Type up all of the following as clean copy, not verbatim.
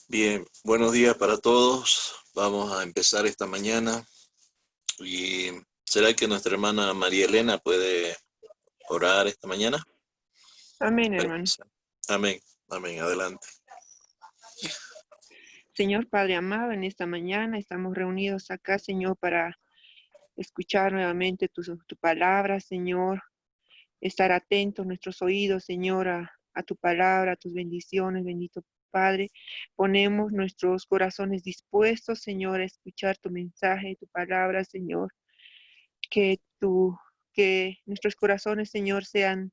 Bien, buenos días para todos. Vamos a empezar esta mañana. ¿Y será que nuestra hermana María Elena puede orar esta mañana? Amén, Para hermano. empezar. Amén, amén, adelante. Señor Padre amado, en esta mañana estamos reunidos acá, Señor, para escuchar nuevamente tu palabra, Señor. Estar atentos nuestros oídos, Señor, a tu palabra, a tus bendiciones, bendito Padre. Ponemos nuestros corazones dispuestos, Señor, a escuchar tu mensaje, tu palabra, Señor. Que que nuestros corazones, Señor, sean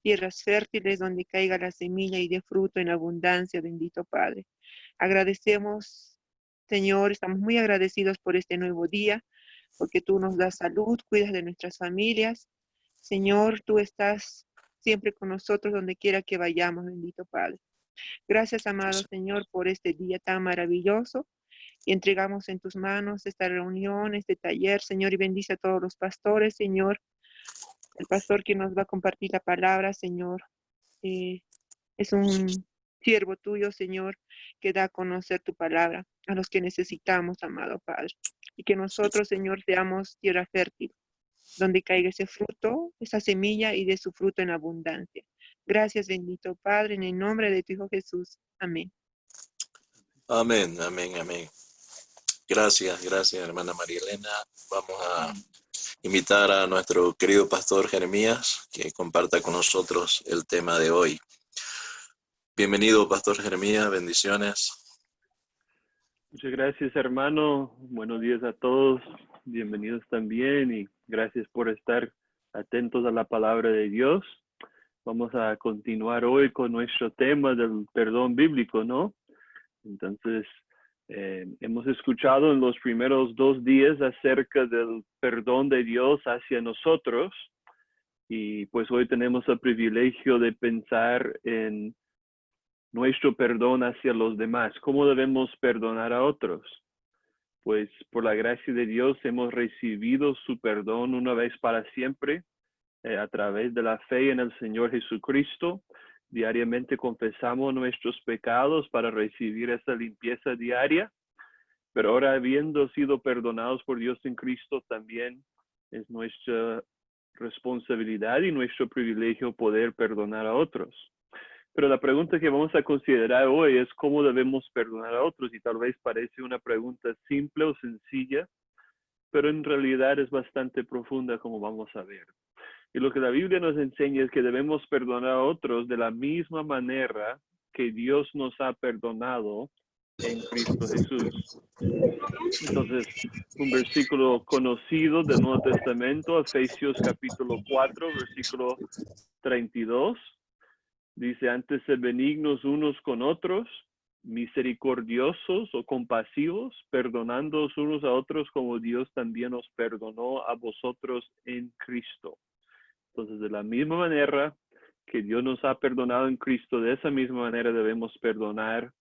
tierras fértiles donde caiga la semilla y dé fruto en abundancia, bendito Padre. Agradecemos, Señor, estamos muy agradecidos por este nuevo día, porque tú nos das salud, cuidas de nuestras familias. Señor, tú estás siempre con nosotros donde quiera que vayamos, bendito Padre. Gracias, amado Señor, por este día tan maravilloso. Y entregamos en tus manos esta reunión, este taller, Señor, y bendice a todos los pastores, Señor. El pastor que nos va a compartir la palabra, Señor, eh, es un siervo tuyo, Señor, que da a conocer tu palabra a los que necesitamos, amado Padre. Y que nosotros, Señor, seamos tierra fértil, donde caiga ese fruto, esa semilla y de su fruto en abundancia. Gracias, bendito Padre, en el nombre de tu Hijo Jesús. Amén. Amén, amén, amén. Gracias, gracias, hermana María Elena. Vamos a invitar a nuestro querido pastor Jeremías que comparta con nosotros el tema de hoy. Bienvenido, pastor Jeremías, bendiciones. Muchas gracias, hermano. Buenos días a todos. Bienvenidos también y gracias por estar atentos a la palabra de Dios. Vamos a continuar hoy con nuestro tema del perdón bíblico, ¿no? Entonces, hemos escuchado en los primeros 2 días acerca del perdón de Dios hacia nosotros y pues hoy tenemos el privilegio de pensar en nuestro perdón hacia los demás. ¿Cómo debemos perdonar a otros? Pues por la gracia de Dios hemos recibido su perdón una vez para siempre a través de la fe en el Señor Jesucristo. Diariamente confesamos nuestros pecados para recibir esa limpieza diaria, pero ahora habiendo sido perdonados por Dios en Cristo, también es nuestra responsabilidad y nuestro privilegio poder perdonar a otros. Pero la pregunta que vamos a considerar hoy es cómo debemos perdonar a otros, y tal vez parece una pregunta simple o sencilla, pero en realidad es bastante profunda, como vamos a ver. Y lo que la Biblia nos enseña es que debemos perdonar a otros de la misma manera que Dios nos ha perdonado en Cristo Jesús. Entonces, un versículo conocido del Nuevo Testamento, Efesios capítulo 4, versículo 32, dice: antes de benignos unos con otros, misericordiosos o compasivos, perdonándoos unos a otros como Dios también os perdonó a vosotros en Cristo. Entonces, de la misma manera que Dios nos ha perdonado en Cristo, de esa misma manera debemos perdonar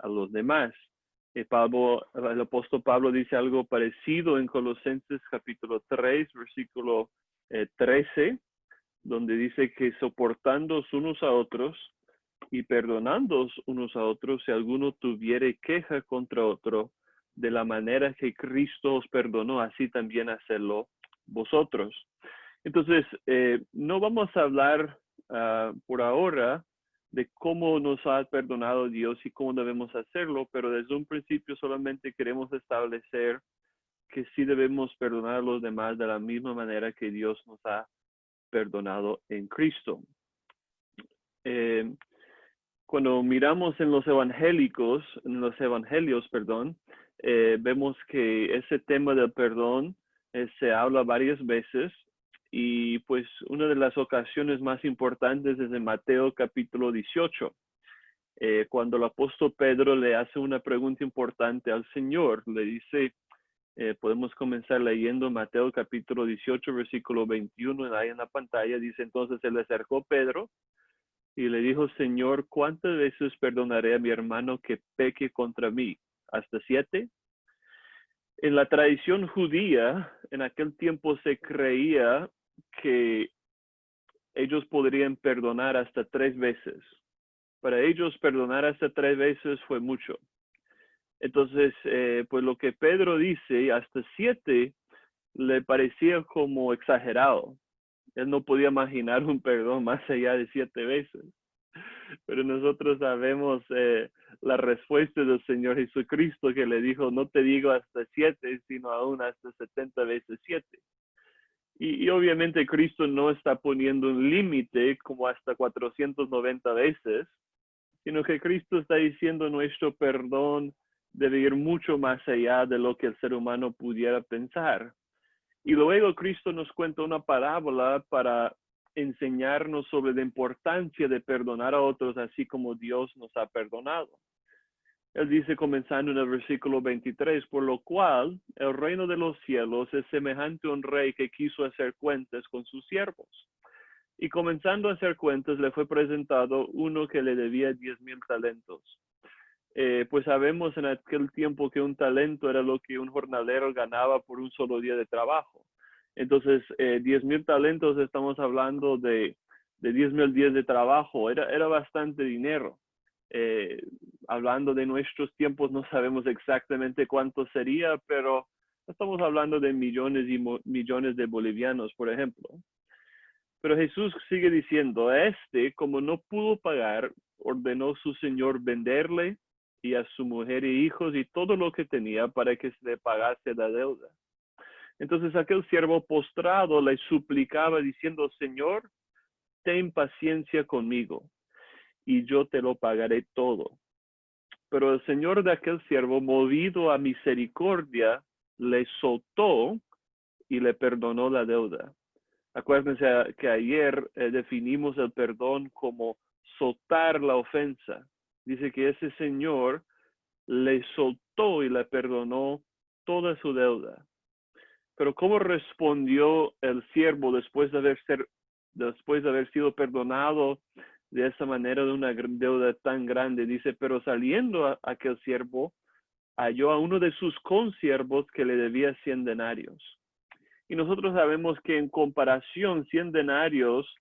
a los demás. El apóstol Pablo dice algo parecido en Colosenses capítulo 3, versículo 13, donde dice que soportándoos unos a otros y perdonándoos unos a otros, si alguno tuviere queja contra otro, de la manera que Cristo os perdonó, así también hacedlo vosotros. Entonces, no vamos a hablar por ahora de cómo nos ha perdonado Dios y cómo debemos hacerlo, pero desde un principio solamente queremos establecer que sí debemos perdonar a los demás de la misma manera que Dios nos ha perdonado en Cristo. Cuando miramos en los evangelios, vemos que ese tema del perdón se habla varias veces, y pues una de las ocasiones más importantes es en Mateo capítulo 18, cuando el apóstol Pedro le hace una pregunta importante al Señor. Le dice, podemos comenzar leyendo Mateo capítulo 18, versículo 21, ahí en la pantalla. Dice: entonces se le acercó Pedro y le dijo: Señor, ¿cuántas veces perdonaré a mi hermano que peque contra mí? ¿Hasta 7? En la tradición judía, en aquel tiempo se creía que ellos podrían perdonar hasta 3 veces. Para ellos perdonar hasta 3 veces fue mucho. Entonces, pues lo que Pedro dice, hasta 7, le parecía como exagerado. Él no podía imaginar un perdón más allá de 7 veces. Pero nosotros sabemos la respuesta del Señor Jesucristo, que le dijo, no te digo hasta 7, sino aún hasta 70 veces 7. Y obviamente Cristo no está poniendo un límite como hasta 490 veces, sino que Cristo está diciendo nuestro perdón debe ir mucho más allá de lo que el ser humano pudiera pensar. Y luego Cristo nos cuenta una parábola para enseñarnos sobre la importancia de perdonar a otros así como Dios nos ha perdonado. Él dice, comenzando en el versículo 23, por lo cual el reino de los cielos es semejante a un rey que quiso hacer cuentas con sus siervos. Y comenzando a hacer cuentas, le fue presentado uno que le debía 10,000 talentos. Pues sabemos en aquel tiempo que un talento era lo que un jornalero ganaba por un solo día de trabajo. Entonces, 10,000 talentos, estamos hablando de 10,000 días de trabajo. Era bastante dinero. Hablando de nuestros tiempos, no sabemos exactamente cuánto sería, pero estamos hablando de millones y millones de bolivianos, por ejemplo. Pero Jesús sigue diciendo, como no pudo pagar, ordenó su señor venderle y a su mujer y hijos y todo lo que tenía para que se le pagase la deuda. Entonces aquel siervo postrado le suplicaba diciendo, Señor, ten paciencia conmigo y yo te lo pagaré todo. Pero el señor de aquel siervo, movido a misericordia, le soltó y le perdonó la deuda. Acuérdense que ayer definimos el perdón como soltar la ofensa. Dice que ese señor le soltó y le perdonó toda su deuda. Pero ¿cómo respondió el siervo después de haber sido perdonado de esa manera de una deuda tan grande? Dice, pero saliendo aquel siervo, halló a uno de sus consiervos que le debía 100 denarios. Y nosotros sabemos que en comparación, 100 denarios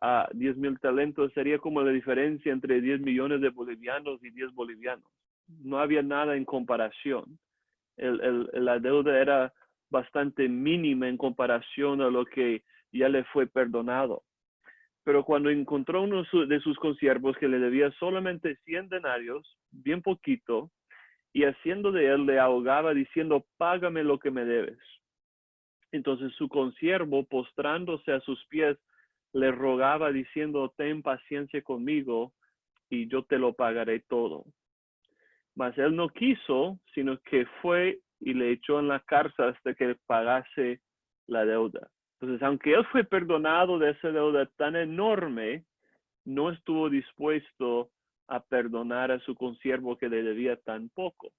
a 10,000 talentos sería como la diferencia entre 10 millones de bolivianos y 10 bolivianos. No había nada en comparación. La deuda era bastante mínima en comparación a lo que ya le fue perdonado. Pero cuando encontró uno de sus consiervos que le debía solamente 100 denarios, bien poquito, y haciendo de él le ahogaba diciendo, págame lo que me debes. Entonces su consiervo, postrándose a sus pies, le rogaba diciendo, ten paciencia conmigo y yo te lo pagaré todo. Mas él no quiso, sino que fue y le echó en la cárcel hasta que pagase la deuda. Entonces, aunque él fue perdonado de esa deuda tan enorme, no estuvo dispuesto a perdonar a su consiervo que le debía tan poco.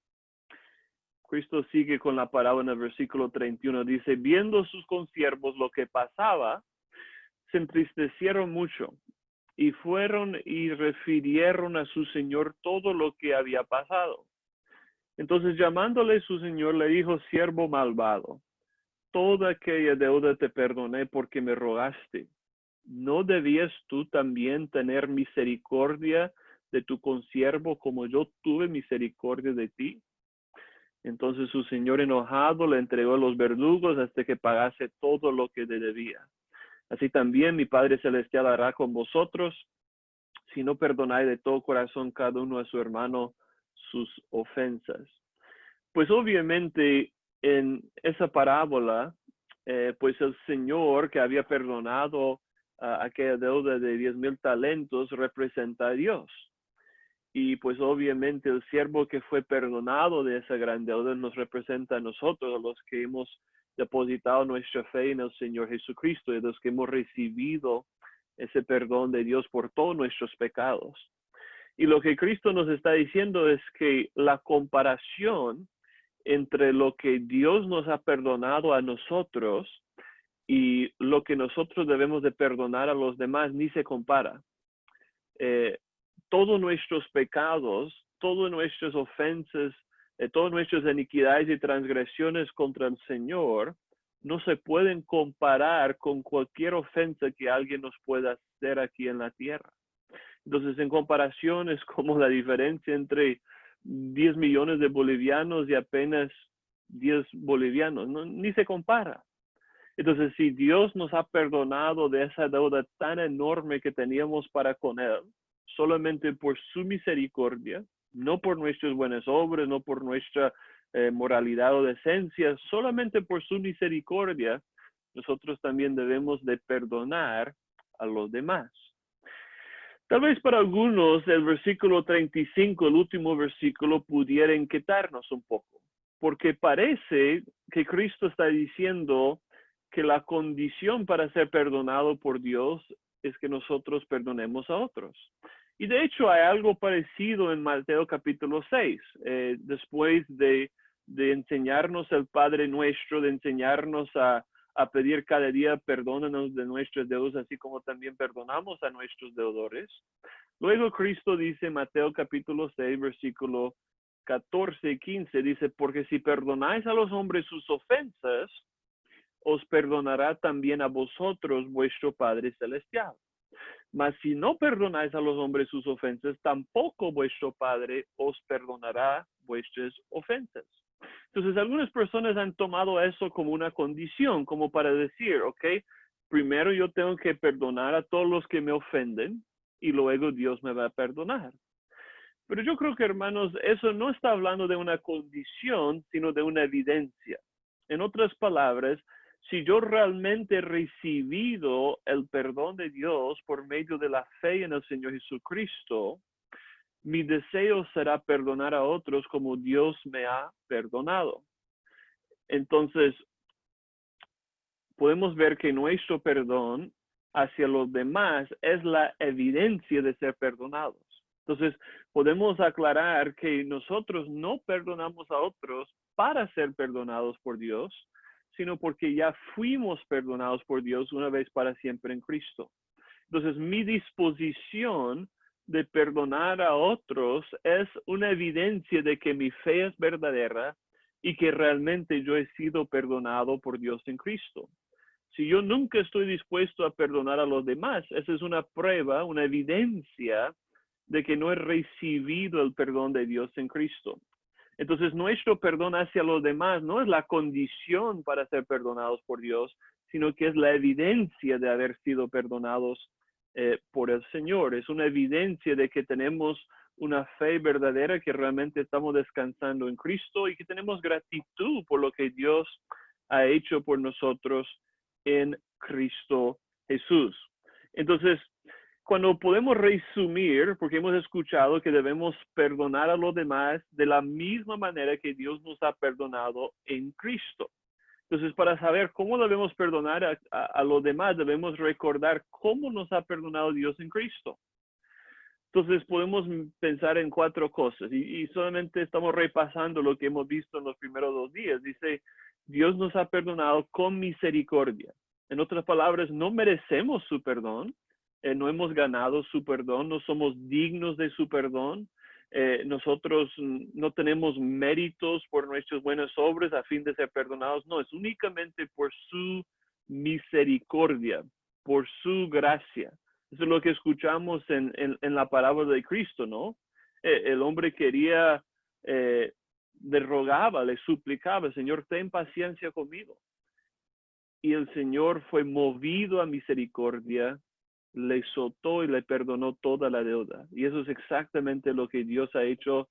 Cristo sigue con la parábola en el versículo 31. Dice, viendo sus consiervos lo que pasaba, se entristecieron mucho y fueron y refirieron a su señor todo lo que había pasado. Entonces, llamándole su señor, le dijo, siervo malvado, toda aquella deuda te perdoné porque me rogaste. ¿No debías tú también tener misericordia de tu consiervo como yo tuve misericordia de ti? Entonces su señor enojado le entregó a los verdugos hasta que pagase todo lo que le debía. Así también mi Padre Celestial hará con vosotros, si no perdonáis de todo corazón cada uno a su hermano sus ofensas. Pues obviamente en esa parábola, pues el Señor que había perdonado aquella deuda de 10,000 talentos representa a Dios. Y pues obviamente el siervo que fue perdonado de esa gran deuda nos representa a nosotros, a los que hemos depositado nuestra fe en el Señor Jesucristo y los que hemos recibido ese perdón de Dios por todos nuestros pecados. Y lo que Cristo nos está diciendo es que la comparación entre lo que Dios nos ha perdonado a nosotros y lo que nosotros debemos de perdonar a los demás ni se compara. Todos nuestros pecados, todas nuestras ofensas, todas nuestras iniquidades y transgresiones contra el Señor no se pueden comparar con cualquier ofensa que alguien nos pueda hacer aquí en la tierra. Entonces, en comparación, es como la diferencia entre 10 millones de bolivianos y apenas 10 bolivianos. No, ni se compara. Entonces, si Dios nos ha perdonado de esa deuda tan enorme que teníamos para con Él, solamente por su misericordia, no por nuestras buenas obras, no por nuestra moralidad o decencia, solamente por su misericordia, nosotros también debemos de perdonar a los demás. Tal vez para algunos el versículo 35, el último versículo, pudiera inquietarnos un poco, porque parece que Cristo está diciendo que la condición para ser perdonado por Dios es que nosotros perdonemos a otros. Y de hecho hay algo parecido en Mateo capítulo 6, después de enseñarnos el Padre Nuestro, de enseñarnos a pedir cada día, perdónanos de nuestros deudos, así como también perdonamos a nuestros deudores. Luego Cristo dice, Mateo capítulo 6, versículo 14 y 15, dice, porque si perdonáis a los hombres sus ofensas, os perdonará también a vosotros vuestro Padre Celestial. Mas si no perdonáis a los hombres sus ofensas, tampoco vuestro Padre os perdonará vuestras ofensas. Entonces, algunas personas han tomado eso como una condición, como para decir, ok, primero yo tengo que perdonar a todos los que me ofenden y luego Dios me va a perdonar. Pero yo creo que, hermanos, eso no está hablando de una condición, sino de una evidencia. En otras palabras, si yo realmente he recibido el perdón de Dios por medio de la fe en el Señor Jesucristo, mi deseo será perdonar a otros como Dios me ha perdonado. Entonces, podemos ver que nuestro perdón hacia los demás es la evidencia de ser perdonados. Entonces, podemos aclarar que nosotros no perdonamos a otros para ser perdonados por Dios, sino porque ya fuimos perdonados por Dios una vez para siempre en Cristo. Entonces, mi disposición de perdonar a otros es una evidencia de que mi fe es verdadera y que realmente yo he sido perdonado por Dios en Cristo. Si yo nunca estoy dispuesto a perdonar a los demás, esa es una prueba, una evidencia de que no he recibido el perdón de Dios en Cristo. Entonces, nuestro perdón hacia los demás no es la condición para ser perdonados por Dios, sino que es la evidencia de haber sido perdonados por el Señor. Es una evidencia de que tenemos una fe verdadera, que realmente estamos descansando en Cristo y que tenemos gratitud por lo que Dios ha hecho por nosotros en Cristo Jesús. Entonces, cuando podemos resumir, porque hemos escuchado que debemos perdonar a los demás de la misma manera que Dios nos ha perdonado en Cristo. Entonces, para saber cómo debemos perdonar a los demás, debemos recordar cómo nos ha perdonado Dios en Cristo. Entonces, podemos pensar en 4 cosas y solamente estamos repasando lo que hemos visto en los primeros 2 días. Dice, Dios nos ha perdonado con misericordia. En otras palabras, no merecemos su perdón. No hemos ganado su perdón, no somos dignos de su perdón. Nosotros no tenemos méritos por nuestras buenas obras a fin de ser perdonados. No, es únicamente por su misericordia, por su gracia. Eso es lo que escuchamos en la parábola de Cristo, ¿no? El hombre quería, le rogaba, le suplicaba, Señor, ten paciencia conmigo. Y el Señor fue movido a misericordia, le soltó y le perdonó toda la deuda. Y eso es exactamente lo que Dios ha hecho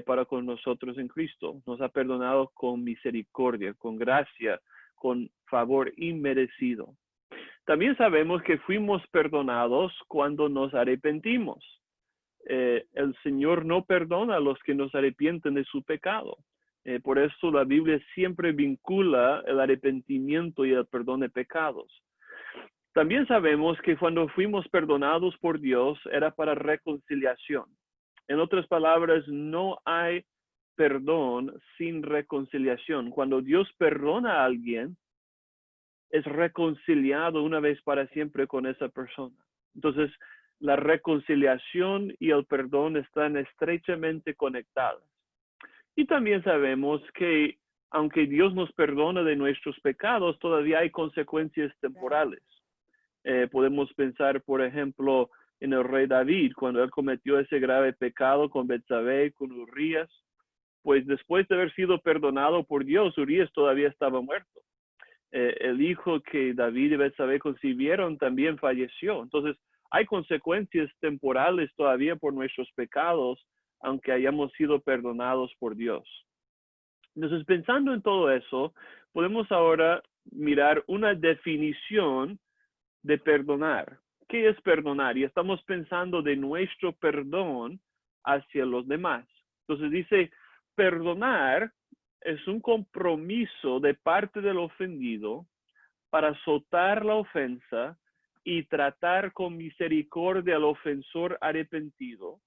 para con nosotros en Cristo. Nos ha perdonado con misericordia, con gracia, con favor inmerecido. También sabemos que fuimos perdonados cuando nos arrepentimos. El Señor no perdona a los que nos arrepienten de su pecado. Por eso la Biblia siempre vincula el arrepentimiento y el perdón de pecados. También sabemos que cuando fuimos perdonados por Dios era para reconciliación. En otras palabras, no hay perdón sin reconciliación. Cuando Dios perdona a alguien, es reconciliado una vez para siempre con esa persona. Entonces, la reconciliación y el perdón están estrechamente conectados. Y también sabemos que aunque Dios nos perdona de nuestros pecados, todavía hay consecuencias temporales. Podemos pensar, por ejemplo, en el rey David, cuando él cometió ese grave pecado con Betsabé, con Urías. Pues después de haber sido perdonado por Dios, Urías todavía estaba muerto. El hijo que David y Betsabé concibieron también falleció. Entonces, hay consecuencias temporales todavía por nuestros pecados, aunque hayamos sido perdonados por Dios. Entonces, pensando en todo eso, podemos ahora mirar una definición de perdonar. ¿Qué es perdonar? Y estamos pensando de nuestro perdón hacia los demás. Entonces dice, perdonar es un compromiso de parte del ofendido para soltar la ofensa y tratar con misericordia al ofensor arrepentido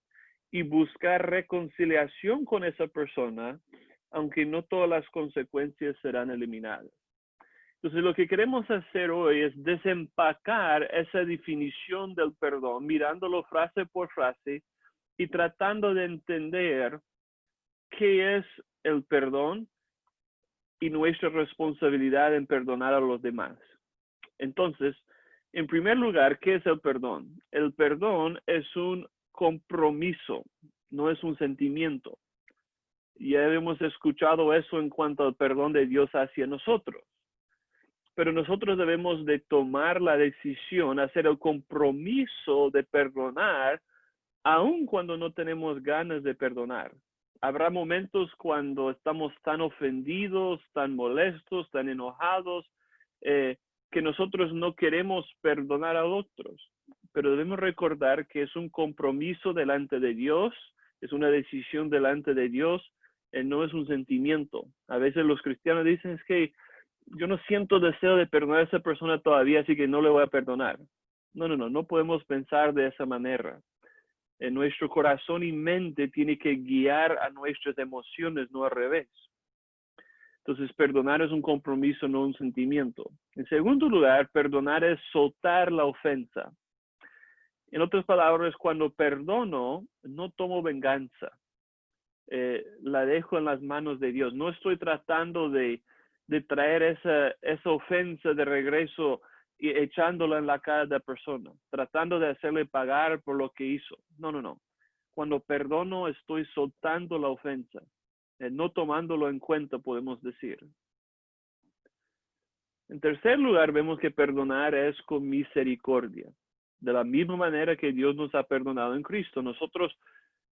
y buscar reconciliación con esa persona, aunque no todas las consecuencias serán eliminadas. Entonces, lo que queremos hacer hoy es desempacar esa definición del perdón, mirándolo frase por frase y tratando de entender qué es el perdón y nuestra responsabilidad en perdonar a los demás. Entonces, en primer lugar, ¿qué es el perdón? El perdón es un compromiso, no es un sentimiento. Ya hemos escuchado eso en cuanto al perdón de Dios hacia nosotros. Pero nosotros debemos de tomar la decisión, hacer el compromiso de perdonar, aun cuando no tenemos ganas de perdonar. Habrá momentos cuando estamos tan ofendidos, tan molestos, tan enojados, que nosotros no queremos perdonar a otros. Pero debemos recordar que es un compromiso delante de Dios, es una decisión delante de Dios, no es un sentimiento. A veces los cristianos dicen es que yo no siento deseo de perdonar a esa persona todavía, así que no le voy a perdonar. No podemos pensar de esa manera. En nuestro corazón y mente tiene que guiar a nuestras emociones, no al revés. Entonces, perdonar es un compromiso, no un sentimiento. En segundo lugar, perdonar es soltar la ofensa. En otras palabras, cuando perdono, no tomo venganza. La dejo en las manos de Dios. No estoy tratando de traer esa ofensa de regreso y echándola en la cara de la persona, tratando de hacerle pagar por lo que hizo. No. Cuando perdono, estoy soltando la ofensa, no tomándolo en cuenta, podemos decir. En tercer lugar, vemos que perdonar es con misericordia. De la misma manera que Dios nos ha perdonado en Cristo, nosotros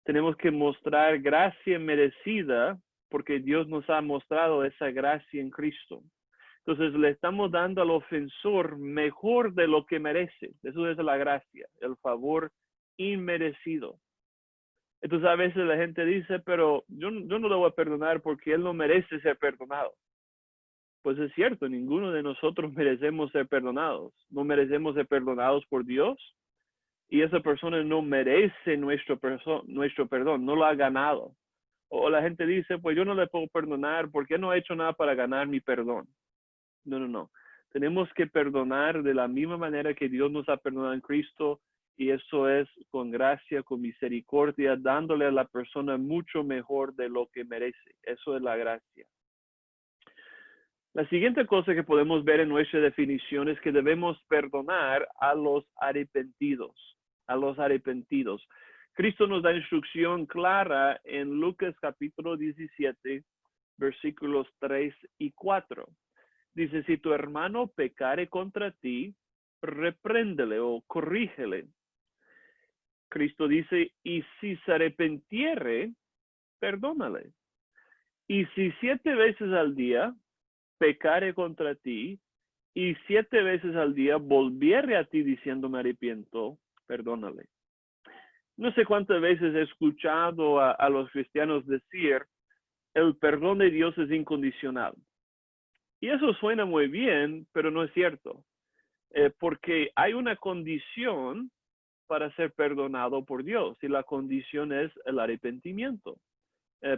tenemos que mostrar gracia merecida porque Dios nos ha mostrado esa gracia en Cristo. Entonces le estamos dando al ofensor mejor de lo que merece. Eso es la gracia, el favor inmerecido. Entonces a veces la gente dice, pero yo no le voy a perdonar porque él no merece ser perdonado. Pues es cierto, ninguno de nosotros merecemos ser perdonados. No merecemos ser perdonados por Dios. Y esa persona no merece nuestro perdón, no lo ha ganado. O la gente dice, pues yo no le puedo perdonar porque no he hecho nada para ganar mi perdón. No. Tenemos que perdonar de la misma manera que Dios nos ha perdonado en Cristo, y eso es con gracia, con misericordia, dándole a la persona mucho mejor de lo que merece. Eso es la gracia. La siguiente cosa que podemos ver en nuestra definición es que debemos perdonar a los arrepentidos. A los arrepentidos. Cristo nos da instrucción clara en Lucas capítulo 17, versículos 3 y 4. Dice, si tu hermano pecare contra ti, repréndele o corrígele. Cristo dice, y si se arrepintiere, perdónale. Y si 7 veces al día pecare contra ti, y 7 veces al día volviere a ti diciendo me arrepiento, perdónale. No sé cuántas veces he escuchado a los cristianos decir, el perdón de Dios es incondicional. Y eso suena muy bien, pero no es cierto. Porque hay una condición para ser perdonado por Dios, y la condición es el arrepentimiento.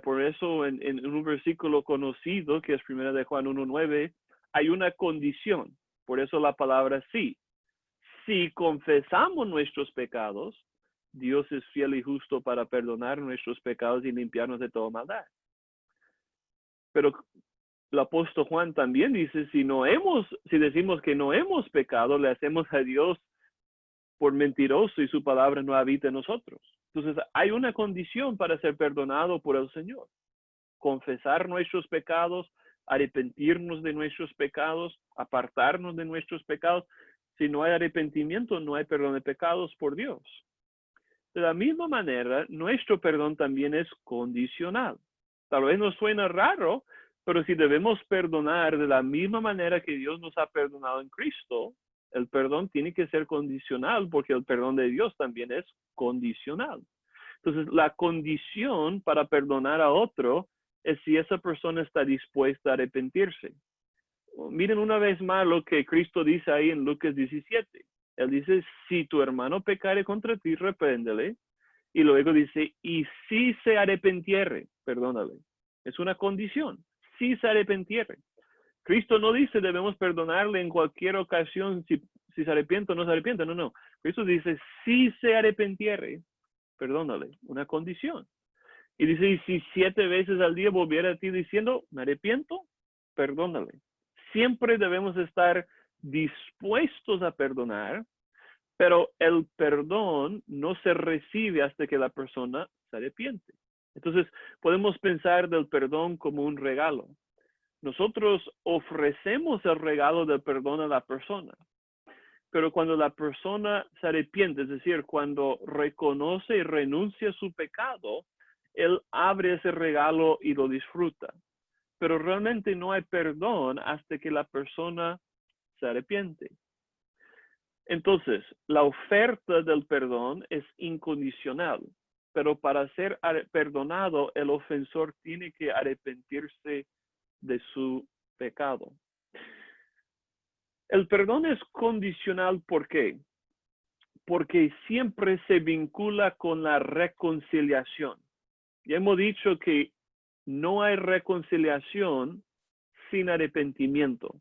Por eso en un versículo conocido, que es 1 de Juan 1:9, hay una condición. Por eso la palabra sí. Si confesamos nuestros pecados, Dios es fiel y justo para perdonar nuestros pecados y limpiarnos de toda maldad. Pero el apóstol Juan también dice, si decimos que no hemos pecado, le hacemos a Dios por mentiroso y su palabra no habita en nosotros. Entonces, hay una condición para ser perdonado por el Señor. Confesar nuestros pecados, arrepentirnos de nuestros pecados, apartarnos de nuestros pecados. Si no hay arrepentimiento, no hay perdón de pecados por Dios. De la misma manera, nuestro perdón también es condicional. Tal vez nos suena raro, pero si debemos perdonar de la misma manera que Dios nos ha perdonado en Cristo, el perdón tiene que ser condicional porque el perdón de Dios también es condicional. Entonces, la condición para perdonar a otro es si esa persona está dispuesta a arrepentirse. Miren una vez más lo que Cristo dice ahí en Lucas 17. Él dice, si tu hermano pecare contra ti, repréndele. Y luego dice, y si se arrepentiere, perdónale. Es una condición, si se arrepentiere. Cristo no dice debemos perdonarle en cualquier ocasión si se arrepiente o no se arrepiente. No, no. Cristo dice, si se arrepentiere, perdónale. Una condición. Y dice, y si 7 veces al día volviera a ti diciendo, me arrepiento, perdónale. Siempre debemos estar dispuestos a perdonar, pero el perdón no se recibe hasta que la persona se arrepiente. Entonces, podemos pensar del perdón como un regalo. Nosotros ofrecemos el regalo del perdón a la persona, pero cuando la persona se arrepiente, es decir, cuando reconoce y renuncia a su pecado, él abre ese regalo y lo disfruta. Pero realmente no hay perdón hasta que la persona se arrepiente. Entonces, la oferta del perdón es incondicional, pero para ser perdonado, el ofensor tiene que arrepentirse de su pecado. El perdón es condicional, ¿por qué? Porque siempre se vincula con la reconciliación. Ya hemos dicho que no hay reconciliación sin arrepentimiento.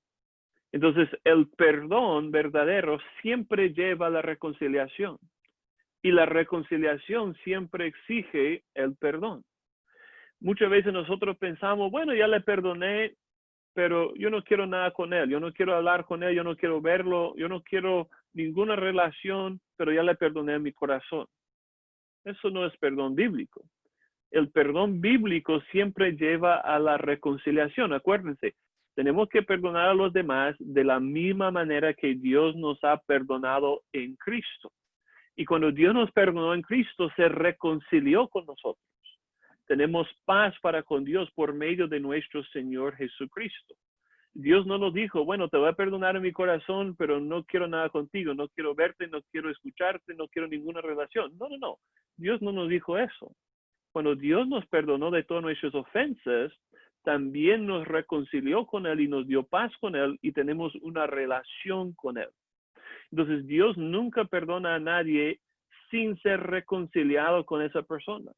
Entonces, el perdón verdadero siempre lleva a la reconciliación. Y la reconciliación siempre exige el perdón. Muchas veces nosotros pensamos, bueno, ya le perdoné, pero yo no quiero nada con él. Yo no quiero hablar con él, yo no quiero verlo, yo no quiero ninguna relación, pero ya le perdoné en mi corazón. Eso no es perdón bíblico. El perdón bíblico siempre lleva a la reconciliación. Acuérdense, tenemos que perdonar a los demás de la misma manera que Dios nos ha perdonado en Cristo. Y cuando Dios nos perdonó en Cristo, se reconcilió con nosotros. Tenemos paz para con Dios por medio de nuestro Señor Jesucristo. Dios no nos dijo, bueno, te voy a perdonar en mi corazón, pero no quiero nada contigo, no quiero verte, no quiero escucharte, no quiero ninguna relación. No, no, no. Dios no nos dijo eso. Cuando Dios nos perdonó de todas nuestras ofensas, también nos reconcilió con Él y nos dio paz con Él y tenemos una relación con Él. Entonces, Dios nunca perdona a nadie sin ser reconciliado con esa persona.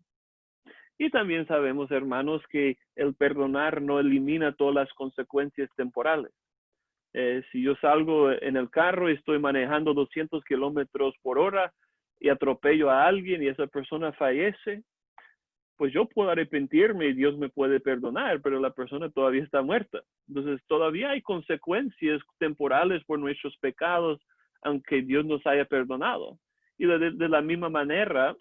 Y también sabemos, hermanos, que el perdonar no elimina todas las consecuencias temporales. Si yo salgo en el carro y estoy manejando 200 kilómetros por hora y atropello a alguien y esa persona fallece, pues yo puedo arrepentirme y Dios me puede perdonar, pero la persona todavía está muerta. Entonces, todavía hay consecuencias temporales por nuestros pecados, aunque Dios nos haya perdonado. Y de la misma manera,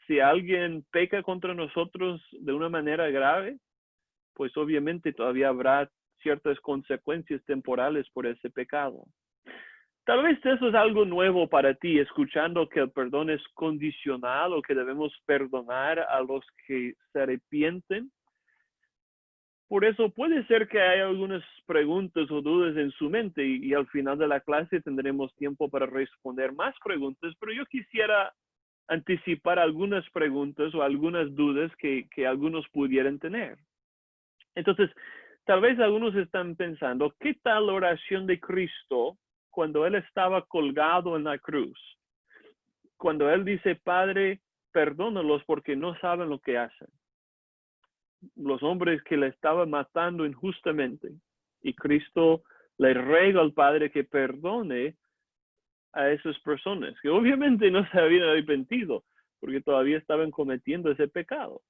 si alguien peca contra nosotros de una manera grave, pues obviamente todavía habrá ciertas consecuencias temporales por ese pecado. Tal vez eso es algo nuevo para ti, escuchando que el perdón es condicional o que debemos perdonar a los que se arrepienten. Por eso puede ser que haya algunas preguntas o dudas en su mente y al final de la clase tendremos tiempo para responder más preguntas, pero yo quisiera anticipar algunas preguntas o algunas dudas que algunos pudieran tener. Entonces, tal vez algunos están pensando, ¿qué tal la oración de Cristo cuando Él estaba colgado en la cruz? Cuando Él dice, Padre, perdónalos porque no saben lo que hacen. Los hombres que le estaban matando injustamente. Y Cristo le ruega al Padre que perdone a esas personas, que obviamente no se habían arrepentido, porque todavía estaban cometiendo ese pecado.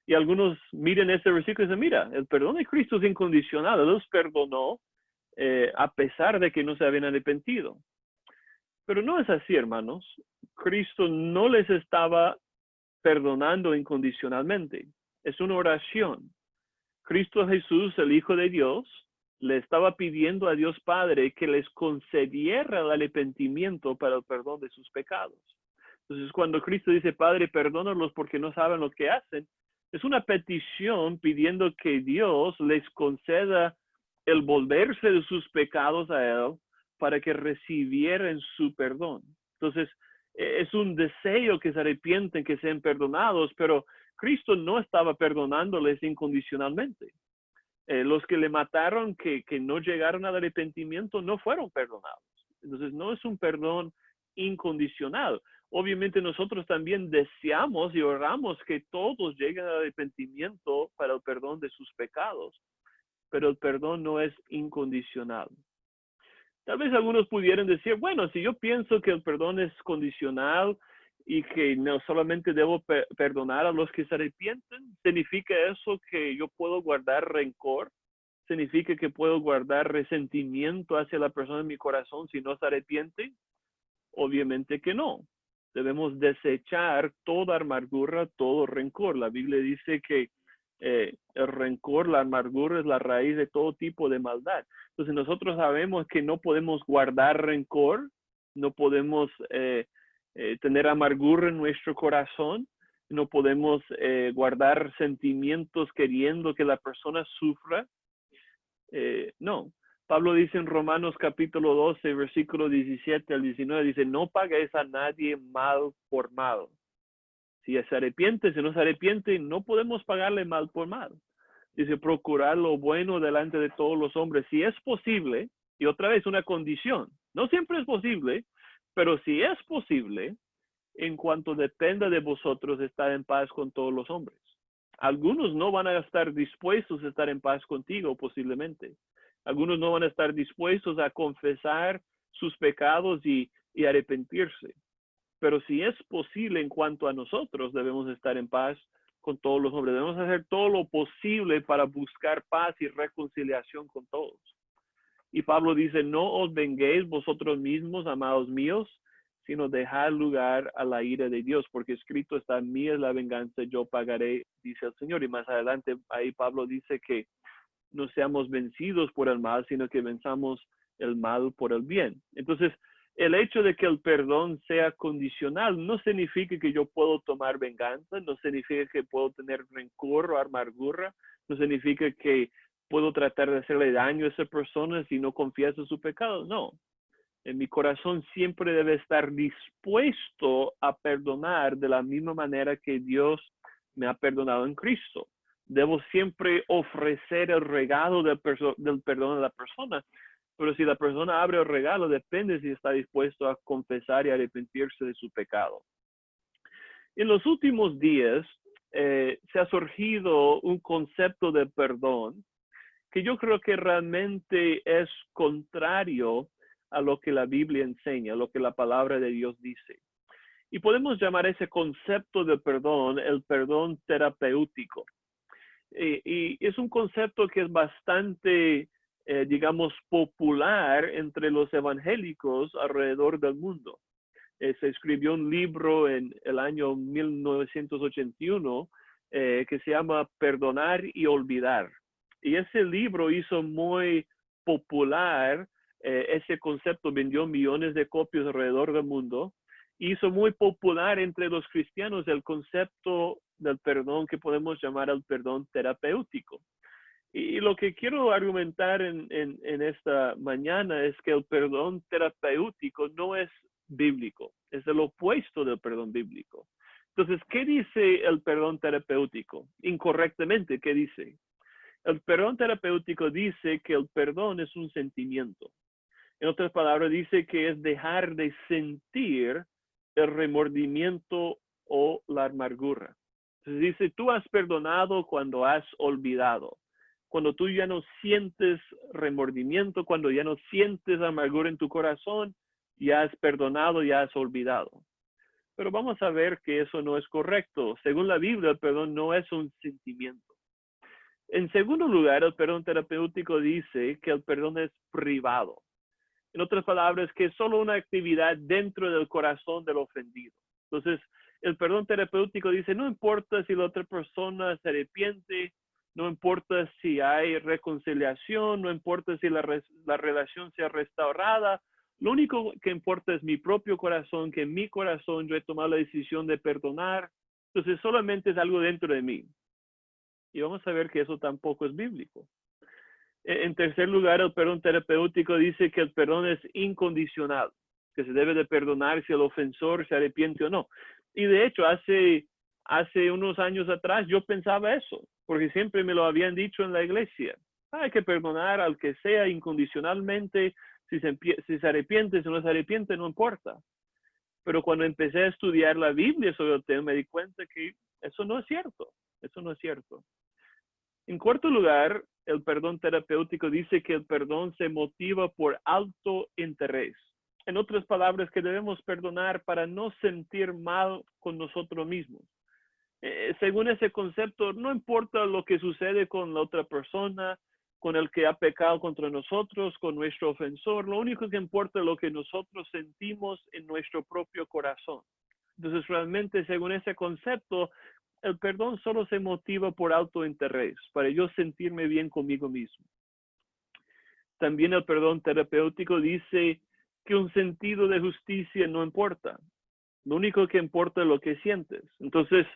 Y algunos miren ese versículo y dicen, mira, el perdón de Cristo es incondicional. Él los perdonó a pesar de que no se habían arrepentido. Pero no es así, hermanos. Cristo no les estaba perdonando incondicionalmente. Es una oración. Cristo Jesús, el Hijo de Dios, le estaba pidiendo a Dios Padre que les concediera el arrepentimiento para el perdón de sus pecados. Entonces, cuando Cristo dice, Padre, perdónalos porque no saben lo que hacen, es una petición pidiendo que Dios les conceda el volverse de sus pecados a Él para que recibieran su perdón. Entonces, es un deseo que se arrepienten, que sean perdonados, pero Cristo no estaba perdonándoles incondicionalmente. Los que le mataron, que no llegaron al arrepentimiento, no fueron perdonados. Entonces, no es un perdón incondicional. Obviamente nosotros también deseamos y oramos que todos lleguen al arrepentimiento para el perdón de sus pecados, pero el perdón no es incondicional. Tal vez algunos pudieran decir, bueno, si yo pienso que el perdón es condicional y que no solamente debo perdonar a los que se arrepienten, ¿significa eso que yo puedo guardar rencor? ¿Significa que puedo guardar resentimiento hacia la persona en mi corazón si no se arrepiente? Obviamente que no. Debemos desechar toda amargura, todo rencor. La Biblia dice que el rencor, la amargura es la raíz de todo tipo de maldad. Entonces nosotros sabemos que no podemos guardar rencor, no podemos tener amargura en nuestro corazón, no podemos guardar sentimientos queriendo que la persona sufra. No. Pablo dice en Romanos capítulo 12, versículo 17 al 19, dice, no paguéis a nadie mal por mal. Si se arrepiente, si no se arrepiente, no podemos pagarle mal por mal. Dice, procurar lo bueno delante de todos los hombres. Si es posible, y otra vez una condición, no siempre es posible, pero si es posible, en cuanto dependa de vosotros, estar en paz con todos los hombres. Algunos no van a estar dispuestos a estar en paz contigo, posiblemente. Algunos no van a estar dispuestos a confesar sus pecados y arrepentirse. Pero si es posible en cuanto a nosotros, debemos estar en paz con todos los hombres. Debemos hacer todo lo posible para buscar paz y reconciliación con todos. Y Pablo dice, no os venguéis vosotros mismos, amados míos, sino dejad lugar a la ira de Dios, porque escrito está, mía es la venganza, yo pagaré, dice el Señor. Y más adelante ahí Pablo dice que no seamos vencidos por el mal, sino que venzamos el mal por el bien. Entonces, el hecho de que el perdón sea condicional no significa que yo puedo tomar venganza, no significa que puedo tener rencor o amargura, no significa que puedo tratar de hacerle daño a esa persona si no confieso su pecado. No. En mi corazón siempre debe estar dispuesto a perdonar de la misma manera que Dios me ha perdonado en Cristo. Debo siempre ofrecer el regalo del perdón a la persona. Pero si la persona abre el regalo, depende si está dispuesto a confesar y arrepentirse de su pecado. En los últimos días se ha surgido un concepto de perdón que yo creo que realmente es contrario a lo que la Biblia enseña, a lo que la palabra de Dios dice. Y podemos llamar ese concepto de perdón el perdón terapéutico. Y es un concepto que es bastante, digamos, popular entre los evangélicos alrededor del mundo. Se escribió un libro en el año 1981 que se llama Perdonar y Olvidar. Y ese libro hizo muy popular ese concepto, vendió millones de copias alrededor del mundo. Hizo muy popular entre los cristianos el concepto del perdón que podemos llamar el perdón terapéutico. Y lo que quiero argumentar en esta mañana es que el perdón terapéutico no es bíblico, es el opuesto del perdón bíblico. Entonces, ¿qué dice el perdón terapéutico? Incorrectamente, ¿qué dice? El perdón terapéutico dice que el perdón es un sentimiento. En otras palabras, dice que es dejar de sentir el remordimiento o la amargura. Entonces dice, tú has perdonado cuando has olvidado. Cuando tú ya no sientes remordimiento, cuando ya no sientes amargura en tu corazón, ya has perdonado, ya has olvidado. Pero vamos a ver que eso no es correcto. Según la Biblia, el perdón no es un sentimiento. En segundo lugar, el perdón terapéutico dice que el perdón es privado. En otras palabras, que es solo una actividad dentro del corazón del ofendido. Entonces, el perdón terapéutico dice, no importa si la otra persona se arrepiente, no importa si hay reconciliación, no importa si la relación sea restaurada, lo único que importa es mi propio corazón, que en mi corazón yo he tomado la decisión de perdonar. Entonces, solamente es algo dentro de mí. Y vamos a ver que eso tampoco es bíblico. En tercer lugar, el perdón terapéutico dice que el perdón es incondicional, que se debe de perdonar si el ofensor se arrepiente o no. Y de hecho, hace unos años atrás yo pensaba eso, porque siempre me lo habían dicho en la iglesia. Hay que perdonar al que sea incondicionalmente, si se arrepiente, si no se arrepiente, no importa. Pero cuando empecé a estudiar la Biblia sobre el tema, me di cuenta que eso no es cierto. Eso no es cierto. En cuarto lugar, el perdón terapéutico dice que el perdón se motiva por alto interés. En otras palabras, que debemos perdonar para no sentir mal con nosotros mismos. Según ese concepto, no importa lo que sucede con la otra persona, con el que ha pecado contra nosotros, con nuestro ofensor, lo único que importa es lo que nosotros sentimos en nuestro propio corazón. Entonces, realmente, según ese concepto, el perdón solo se motiva por alto interés, para yo sentirme bien conmigo mismo. También el perdón terapéutico dice que un sentido de justicia no importa. Lo único que importa es lo que sientes. Entonces,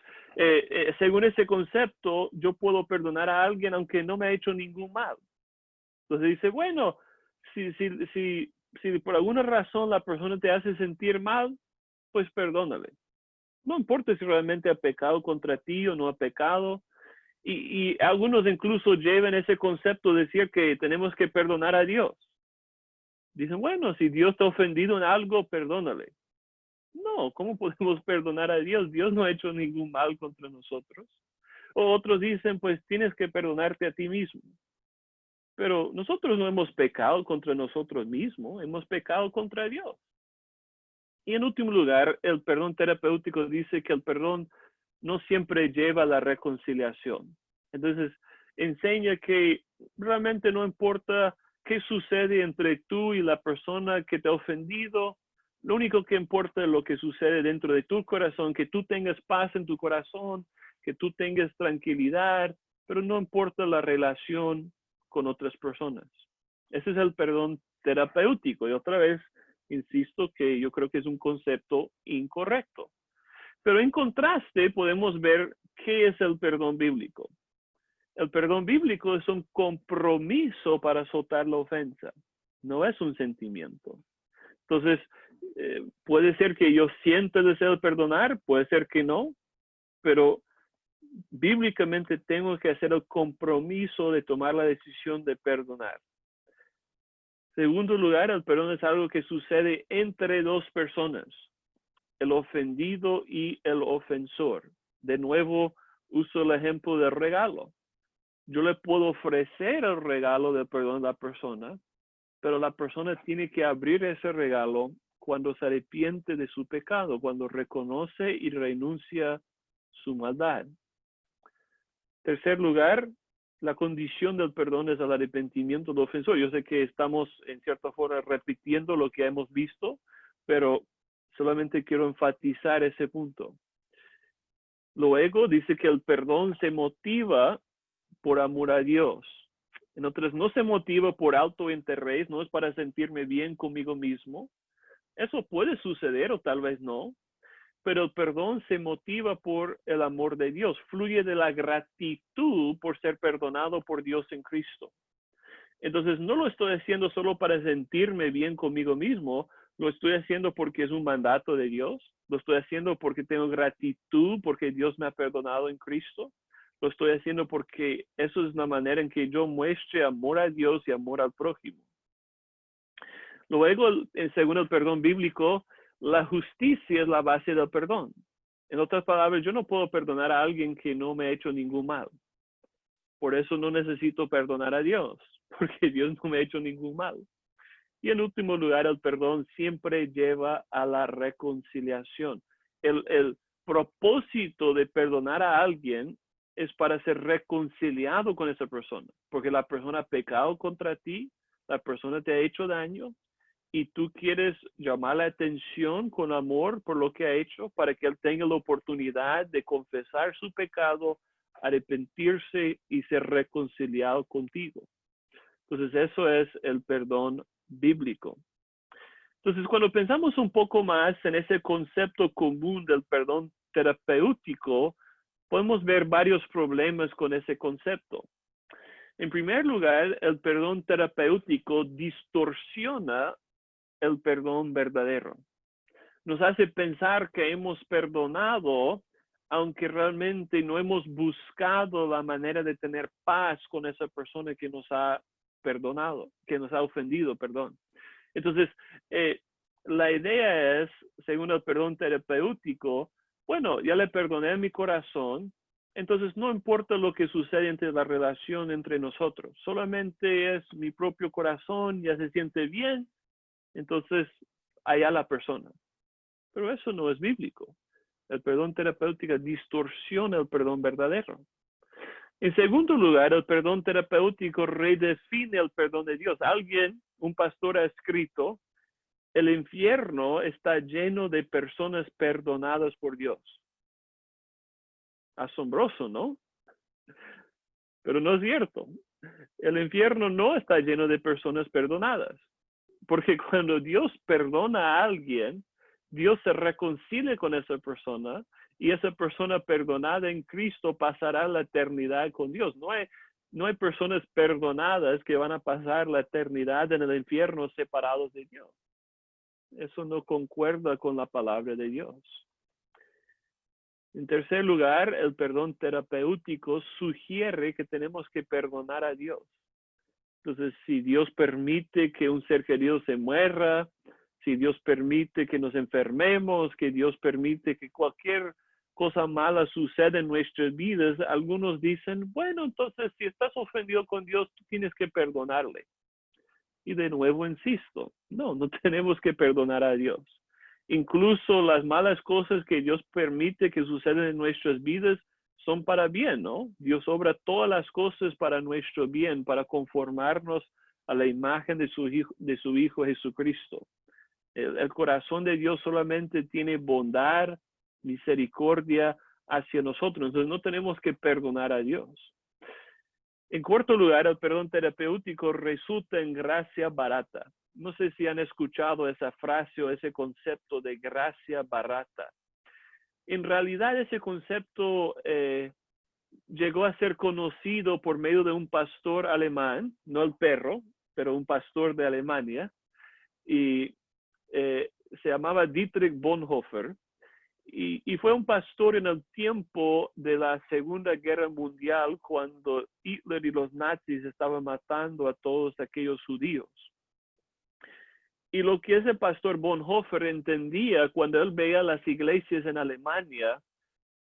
según ese concepto, yo puedo perdonar a alguien aunque no me ha hecho ningún mal. Entonces dice, bueno, si por alguna razón la persona te hace sentir mal, pues perdónale. No importa si realmente ha pecado contra ti o no ha pecado. Y algunos incluso llevan ese concepto de decir que tenemos que perdonar a Dios. Dicen, bueno, si Dios te ha ofendido en algo, perdónale. No, ¿cómo podemos perdonar a Dios? Dios no ha hecho ningún mal contra nosotros. O otros dicen, pues tienes que perdonarte a ti mismo. Pero nosotros no hemos pecado contra nosotros mismos, hemos pecado contra Dios. Y en último lugar, el perdón terapéutico dice que el perdón no siempre lleva a la reconciliación. Entonces, enseña que realmente no importa qué sucede entre tú y la persona que te ha ofendido, lo único que importa es lo que sucede dentro de tu corazón, que tú tengas paz en tu corazón, que tú tengas tranquilidad, pero no importa la relación con otras personas. Ese es el perdón terapéutico. Y otra vez, insisto que yo creo que es un concepto incorrecto. Pero en contraste podemos ver qué es el perdón bíblico. El perdón bíblico es un compromiso para soltar la ofensa, no es un sentimiento. Entonces, puede ser que yo sienta el deseo de perdonar, puede ser que no, pero bíblicamente tengo que hacer el compromiso de tomar la decisión de perdonar. Segundo lugar, el perdón es algo que sucede entre dos personas, el ofendido y el ofensor. De nuevo, uso el ejemplo del regalo. Yo le puedo ofrecer el regalo del perdón a la persona, pero la persona tiene que abrir ese regalo cuando se arrepiente de su pecado, cuando reconoce y renuncia su maldad. Tercer lugar, la condición del perdón es el arrepentimiento del ofensor. Yo sé que estamos en cierta forma repitiendo lo que hemos visto, pero solamente quiero enfatizar ese punto. Luego dice que el perdón se motiva por amor a Dios. En otras, no se motiva por alto interés, no es para sentirme bien conmigo mismo. Eso puede suceder o tal vez no, pero el perdón se motiva por el amor de Dios, fluye de la gratitud por ser perdonado por Dios en Cristo. Entonces, no lo estoy haciendo solo para sentirme bien conmigo mismo, lo estoy haciendo porque es un mandato de Dios, lo estoy haciendo porque tengo gratitud, porque Dios me ha perdonado en Cristo, lo estoy haciendo porque eso es la manera en que yo muestre amor a Dios y amor al prójimo. Luego, según el perdón bíblico, la justicia es la base del perdón. En otras palabras, yo no puedo perdonar a alguien que no me ha hecho ningún mal. Por eso no necesito perdonar a Dios, porque Dios no me ha hecho ningún mal. Y en último lugar, el perdón siempre lleva a la reconciliación. El propósito de perdonar a alguien es para ser reconciliado con esa persona, porque la persona ha pecado contra ti, la persona te ha hecho daño, y tú quieres llamar la atención con amor por lo que ha hecho para que él tenga la oportunidad de confesar su pecado, arrepentirse y ser reconciliado contigo. Entonces eso es el perdón bíblico. Entonces cuando pensamos un poco más en ese concepto común del perdón terapéutico, podemos ver varios problemas con ese concepto. En primer lugar, el perdón terapéutico distorsiona el perdón verdadero. Nos hace pensar que hemos perdonado, aunque realmente no hemos buscado la manera de tener paz con esa persona que nos ha perdonado, que nos ha ofendido, perdón. Entonces, la idea es, según el perdón terapéutico, bueno, ya le perdoné en mi corazón, entonces no importa lo que sucede entre la relación entre nosotros, solamente es mi propio corazón, ya se siente bien, entonces allá la persona. Pero eso no es bíblico. El perdón terapéutico distorsiona el perdón verdadero. En segundo lugar, el perdón terapéutico redefine el perdón de Dios. Un pastor ha escrito, el infierno está lleno de personas perdonadas por Dios. Asombroso, ¿no? Pero no es cierto. El infierno no está lleno de personas perdonadas. Porque cuando Dios perdona a alguien, Dios se reconcilia con esa persona y esa persona perdonada en Cristo pasará la eternidad con Dios. No hay personas perdonadas que van a pasar la eternidad en el infierno separados de Dios. Eso no concuerda con la palabra de Dios. En tercer lugar, el perdón terapéutico sugiere que tenemos que perdonar a Dios. Entonces, si Dios permite que un ser querido se muera, si Dios permite que nos enfermemos, que Dios permite que cualquier cosa mala suceda en nuestras vidas, algunos dicen, bueno, entonces si estás ofendido con Dios, tú tienes que perdonarle. Y de nuevo insisto, no tenemos que perdonar a Dios. Incluso las malas cosas que Dios permite que sucedan en nuestras vidas son para bien, ¿no? Dios obra todas las cosas para nuestro bien, para conformarnos a la imagen de su Hijo Jesucristo. El corazón de Dios solamente tiene bondad, misericordia hacia nosotros. Entonces no tenemos que perdonar a Dios. En cuarto lugar, el perdón terapéutico resulta en gracia barata. No sé si han escuchado esa frase o ese concepto de gracia barata. En realidad ese concepto llegó a ser conocido por medio de un pastor alemán, no el perro, pero un pastor de Alemania, y se llamaba Dietrich Bonhoeffer, y fue un pastor en el tiempo de la Segunda Guerra Mundial, cuando Hitler y los nazis estaban matando a todos aquellos judíos. Y lo que ese pastor Bonhoeffer entendía cuando él veía las iglesias en Alemania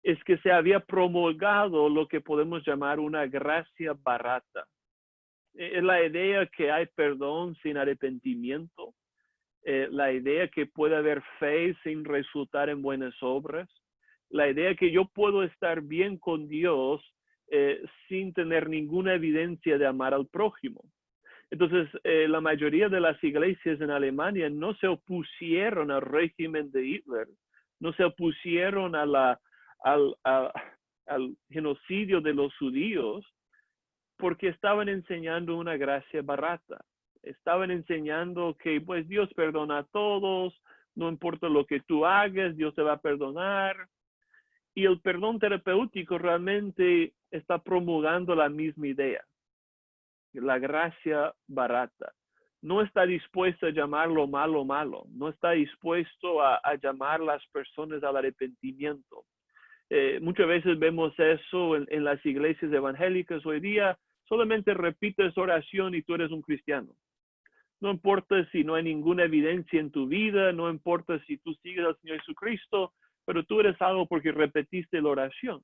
es que se había promulgado lo que podemos llamar una gracia barata. Es la idea que hay perdón sin arrepentimiento, la idea que puede haber fe sin resultar en buenas obras, la idea que yo puedo estar bien con Dios sin tener ninguna evidencia de amar al prójimo. Entonces, la mayoría de las iglesias en Alemania no se opusieron al régimen de Hitler, no se opusieron al genocidio de los judíos, porque estaban enseñando una gracia barata. Estaban enseñando que pues Dios perdona a todos, no importa lo que tú hagas, Dios te va a perdonar. Y el perdón terapéutico realmente está promulgando la misma idea, la gracia barata. No está dispuesto a llamar lo malo malo, no está dispuesto a llamar a las personas al arrepentimiento. Muchas veces vemos eso en las iglesias evangélicas hoy día, solamente repites oración y tú eres un cristiano. No importa si no hay ninguna evidencia en tu vida, no importa si tú sigues al Señor Jesucristo, pero tú eres salvo porque repetiste la oración.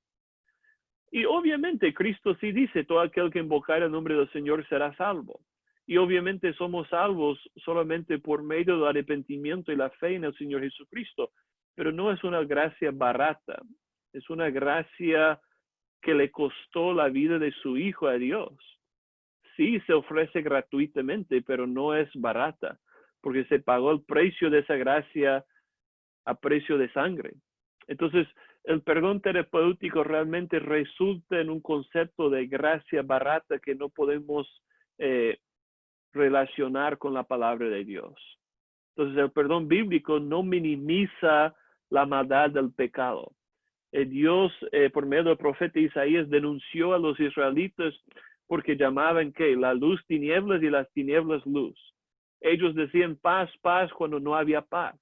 Y obviamente Cristo sí dice, todo aquel que invocar el nombre del Señor será salvo. Y obviamente somos salvos solamente por medio del arrepentimiento y la fe en el Señor Jesucristo. Pero no es una gracia barata, es una gracia que le costó la vida de su Hijo a Dios. Sí, se ofrece gratuitamente, pero no es barata, porque se pagó el precio de esa gracia a precio de sangre. Entonces, el perdón terapéutico realmente resulta en un concepto de gracia barata que no podemos relacionar con la palabra de Dios. Entonces, el perdón bíblico no minimiza la maldad del pecado. Dios, por medio del profeta Isaías, denunció a los israelitas porque llamaban ¿qué? La luz tinieblas y las tinieblas luz. Ellos decían paz, paz cuando no había paz.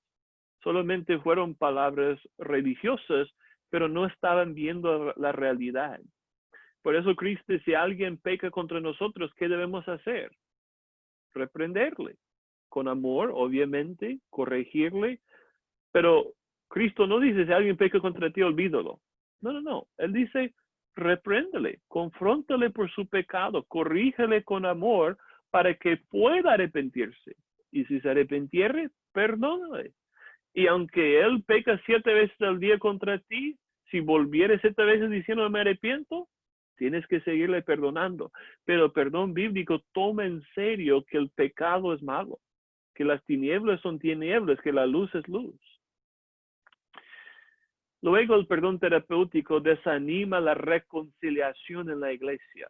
Solamente fueron palabras religiosas, pero no estaban viendo la realidad. Por eso Cristo, si alguien peca contra nosotros, ¿qué debemos hacer? Reprenderle. Con amor, obviamente, corregirle, pero Cristo no dice, si alguien peca contra ti, olvídalo. No, no, no. Él dice, repréndele, confróntale por su pecado, corrígele con amor para que pueda arrepentirse. Y si se arrepintiere, perdónale. Y aunque él peca 7 veces al día contra ti, si volviere 7 veces diciendo me arrepiento, tienes que seguirle perdonando. Pero el perdón bíblico toma en serio que el pecado es malo, que las tinieblas son tinieblas, que la luz es luz. Luego el perdón terapéutico desanima la reconciliación en la iglesia.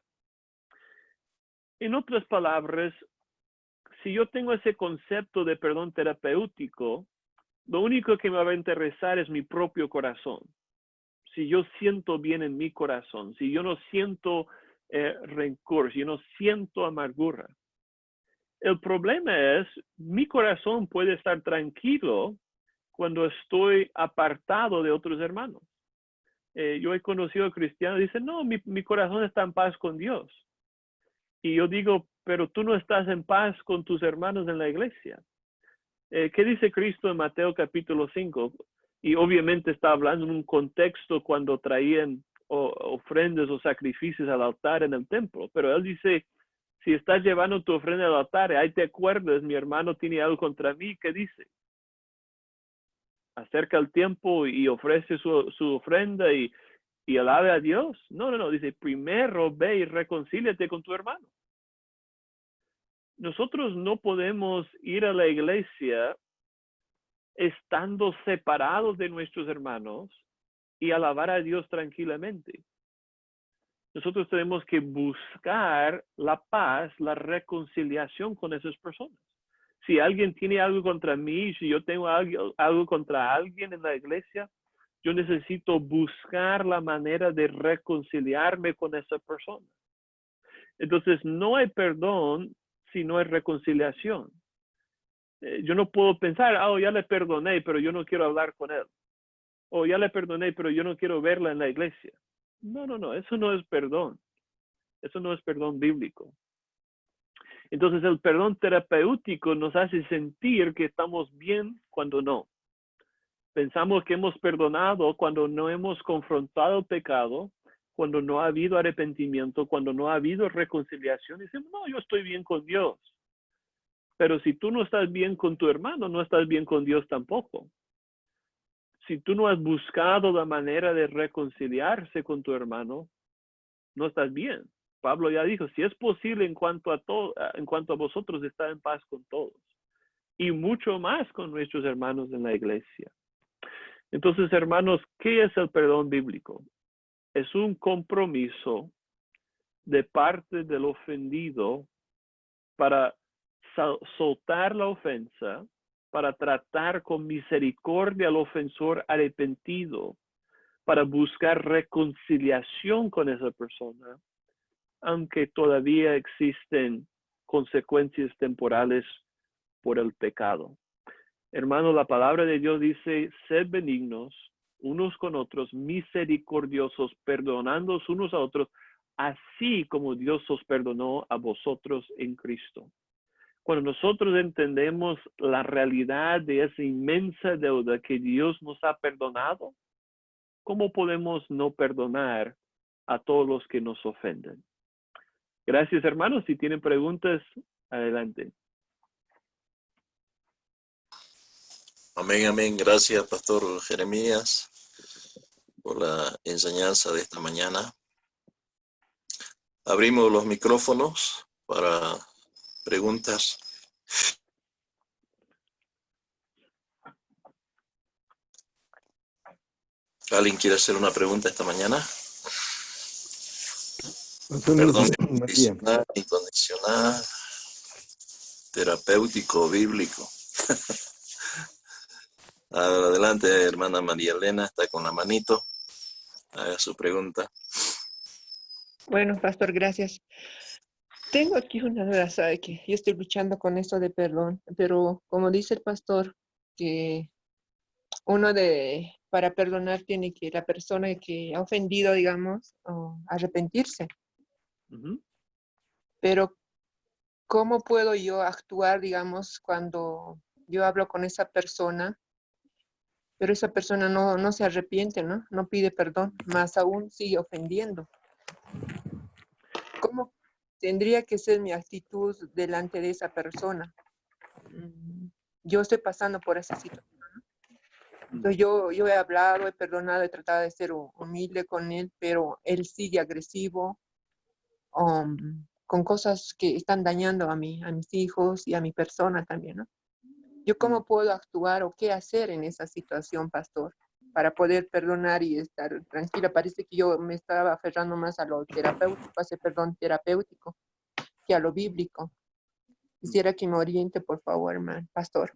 En otras palabras, si yo tengo ese concepto de perdón terapéutico, lo único que me va a interesar es mi propio corazón. Si yo siento bien en mi corazón, si yo no siento rencor, si yo no siento amargura. El problema es, mi corazón puede estar tranquilo cuando estoy apartado de otros hermanos. Yo he conocido cristianos que dicen, no, mi corazón está en paz con Dios. Y yo digo, pero tú no estás en paz con tus hermanos en la iglesia. ¿Qué dice Cristo en Mateo capítulo 5? Y obviamente está hablando en un contexto cuando traían ofrendas o sacrificios al altar en el templo. Pero él dice, si estás llevando tu ofrenda al altar, ahí te acuerdas, mi hermano tiene algo contra mí, ¿qué dice? Acerca el tiempo y ofrece su ofrenda y alabe a Dios. No, no, no, dice, primero ve y reconcíliate con tu hermano. Nosotros no podemos ir a la iglesia estando separados de nuestros hermanos y alabar a Dios tranquilamente. Nosotros tenemos que buscar la paz, la reconciliación con esas personas. Si alguien tiene algo contra mí, si yo tengo algo contra alguien en la iglesia, yo necesito buscar la manera de reconciliarme con esa persona. Entonces, no hay perdón si no hay reconciliación. Yo no puedo pensar, oh, ya le perdoné, pero yo no quiero hablar con él. O ya le perdoné, pero yo no quiero verla en la iglesia. No, no, no, eso no es perdón. Eso no es perdón bíblico. Entonces, el perdón terapéutico nos hace sentir que estamos bien cuando no. Pensamos que hemos perdonado cuando no hemos confrontado el pecado, cuando no ha habido arrepentimiento, cuando no ha habido reconciliación. Y decimos, no, yo estoy bien con Dios. Pero si tú no estás bien con tu hermano, no estás bien con Dios tampoco. Si tú no has buscado la manera de reconciliarse con tu hermano, no estás bien. Pablo ya dijo, si es posible en cuanto a vosotros, estar en paz con todos. Y mucho más con nuestros hermanos en la iglesia. Entonces, hermanos, ¿qué es el perdón bíblico? Es un compromiso de parte del ofendido para soltar la ofensa, para tratar con misericordia al ofensor arrepentido, para buscar reconciliación con esa persona, aunque todavía existen consecuencias temporales por el pecado. Hermano, la palabra de Dios dice, sed benignos unos con otros, misericordiosos, perdonándoos unos a otros, así como Dios os perdonó a vosotros en Cristo. Cuando nosotros entendemos la realidad de esa inmensa deuda que Dios nos ha perdonado, ¿cómo podemos no perdonar a todos los que nos ofenden? Gracias, hermanos. Si tienen preguntas, adelante. Amén, amén. Gracias, Pastor Jeremías, por la enseñanza de esta mañana. Abrimos los micrófonos para preguntas. ¿Alguien quiere hacer una pregunta esta mañana? Pastor, Perdón, buen día. incondicional, terapéutico, bíblico. Adelante, hermana María Elena, está con la manito. Haga su pregunta. Bueno, pastor, gracias. Tengo aquí una duda, sabe que yo estoy luchando con esto de perdón, pero como dice el pastor, que para perdonar tiene que la persona que ha ofendido, digamos, arrepentirse. Ujú. Pero ¿cómo puedo yo actuar, digamos, cuando yo hablo con esa persona, pero esa persona no se arrepiente, ¿no? No pide perdón, más aún sigue ofendiendo? ¿Cómo tendría que ser mi actitud delante de esa persona? Yo estoy pasando por esa situación. Entonces yo he hablado, he perdonado, he tratado de ser humilde con él, pero él sigue agresivo, con cosas que están dañando a mis hijos y a mi persona también, ¿no? ¿Yo cómo puedo actuar o qué hacer en esa situación, pastor, para poder perdonar y estar tranquila? Parece que yo me estaba aferrando más a lo terapéutico, a ese perdón terapéutico, que a lo bíblico. Quisiera que me oriente, por favor, hermano, pastor.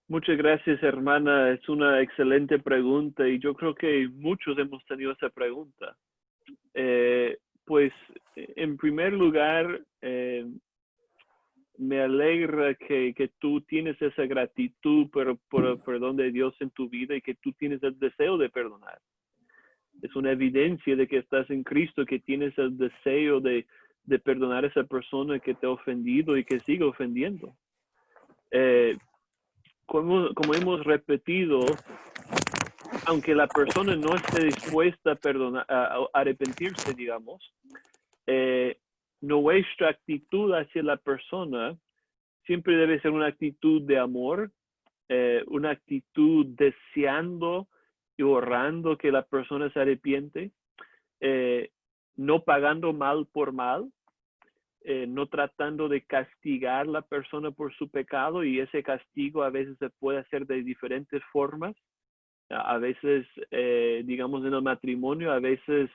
Muchas gracias, hermana. Es una excelente pregunta y yo creo que muchos hemos tenido esa pregunta. Pues, en primer lugar, me alegra que tú tienes esa gratitud por el perdón de Dios en tu vida y que tú tienes el deseo de perdonar. Es una evidencia de que estás en Cristo, que tienes el deseo de perdonar a esa persona que te ha ofendido y que sigue ofendiendo. Como hemos repetido, aunque la persona no esté dispuesta a perdonar, a arrepentirse, digamos, nuestra actitud hacia la persona siempre debe ser una actitud de amor, una actitud deseando y orando que la persona se arrepiente, no pagando mal por mal, no tratando de castigar a la persona por su pecado, y ese castigo a veces se puede hacer de diferentes formas. A veces, digamos en el matrimonio, a veces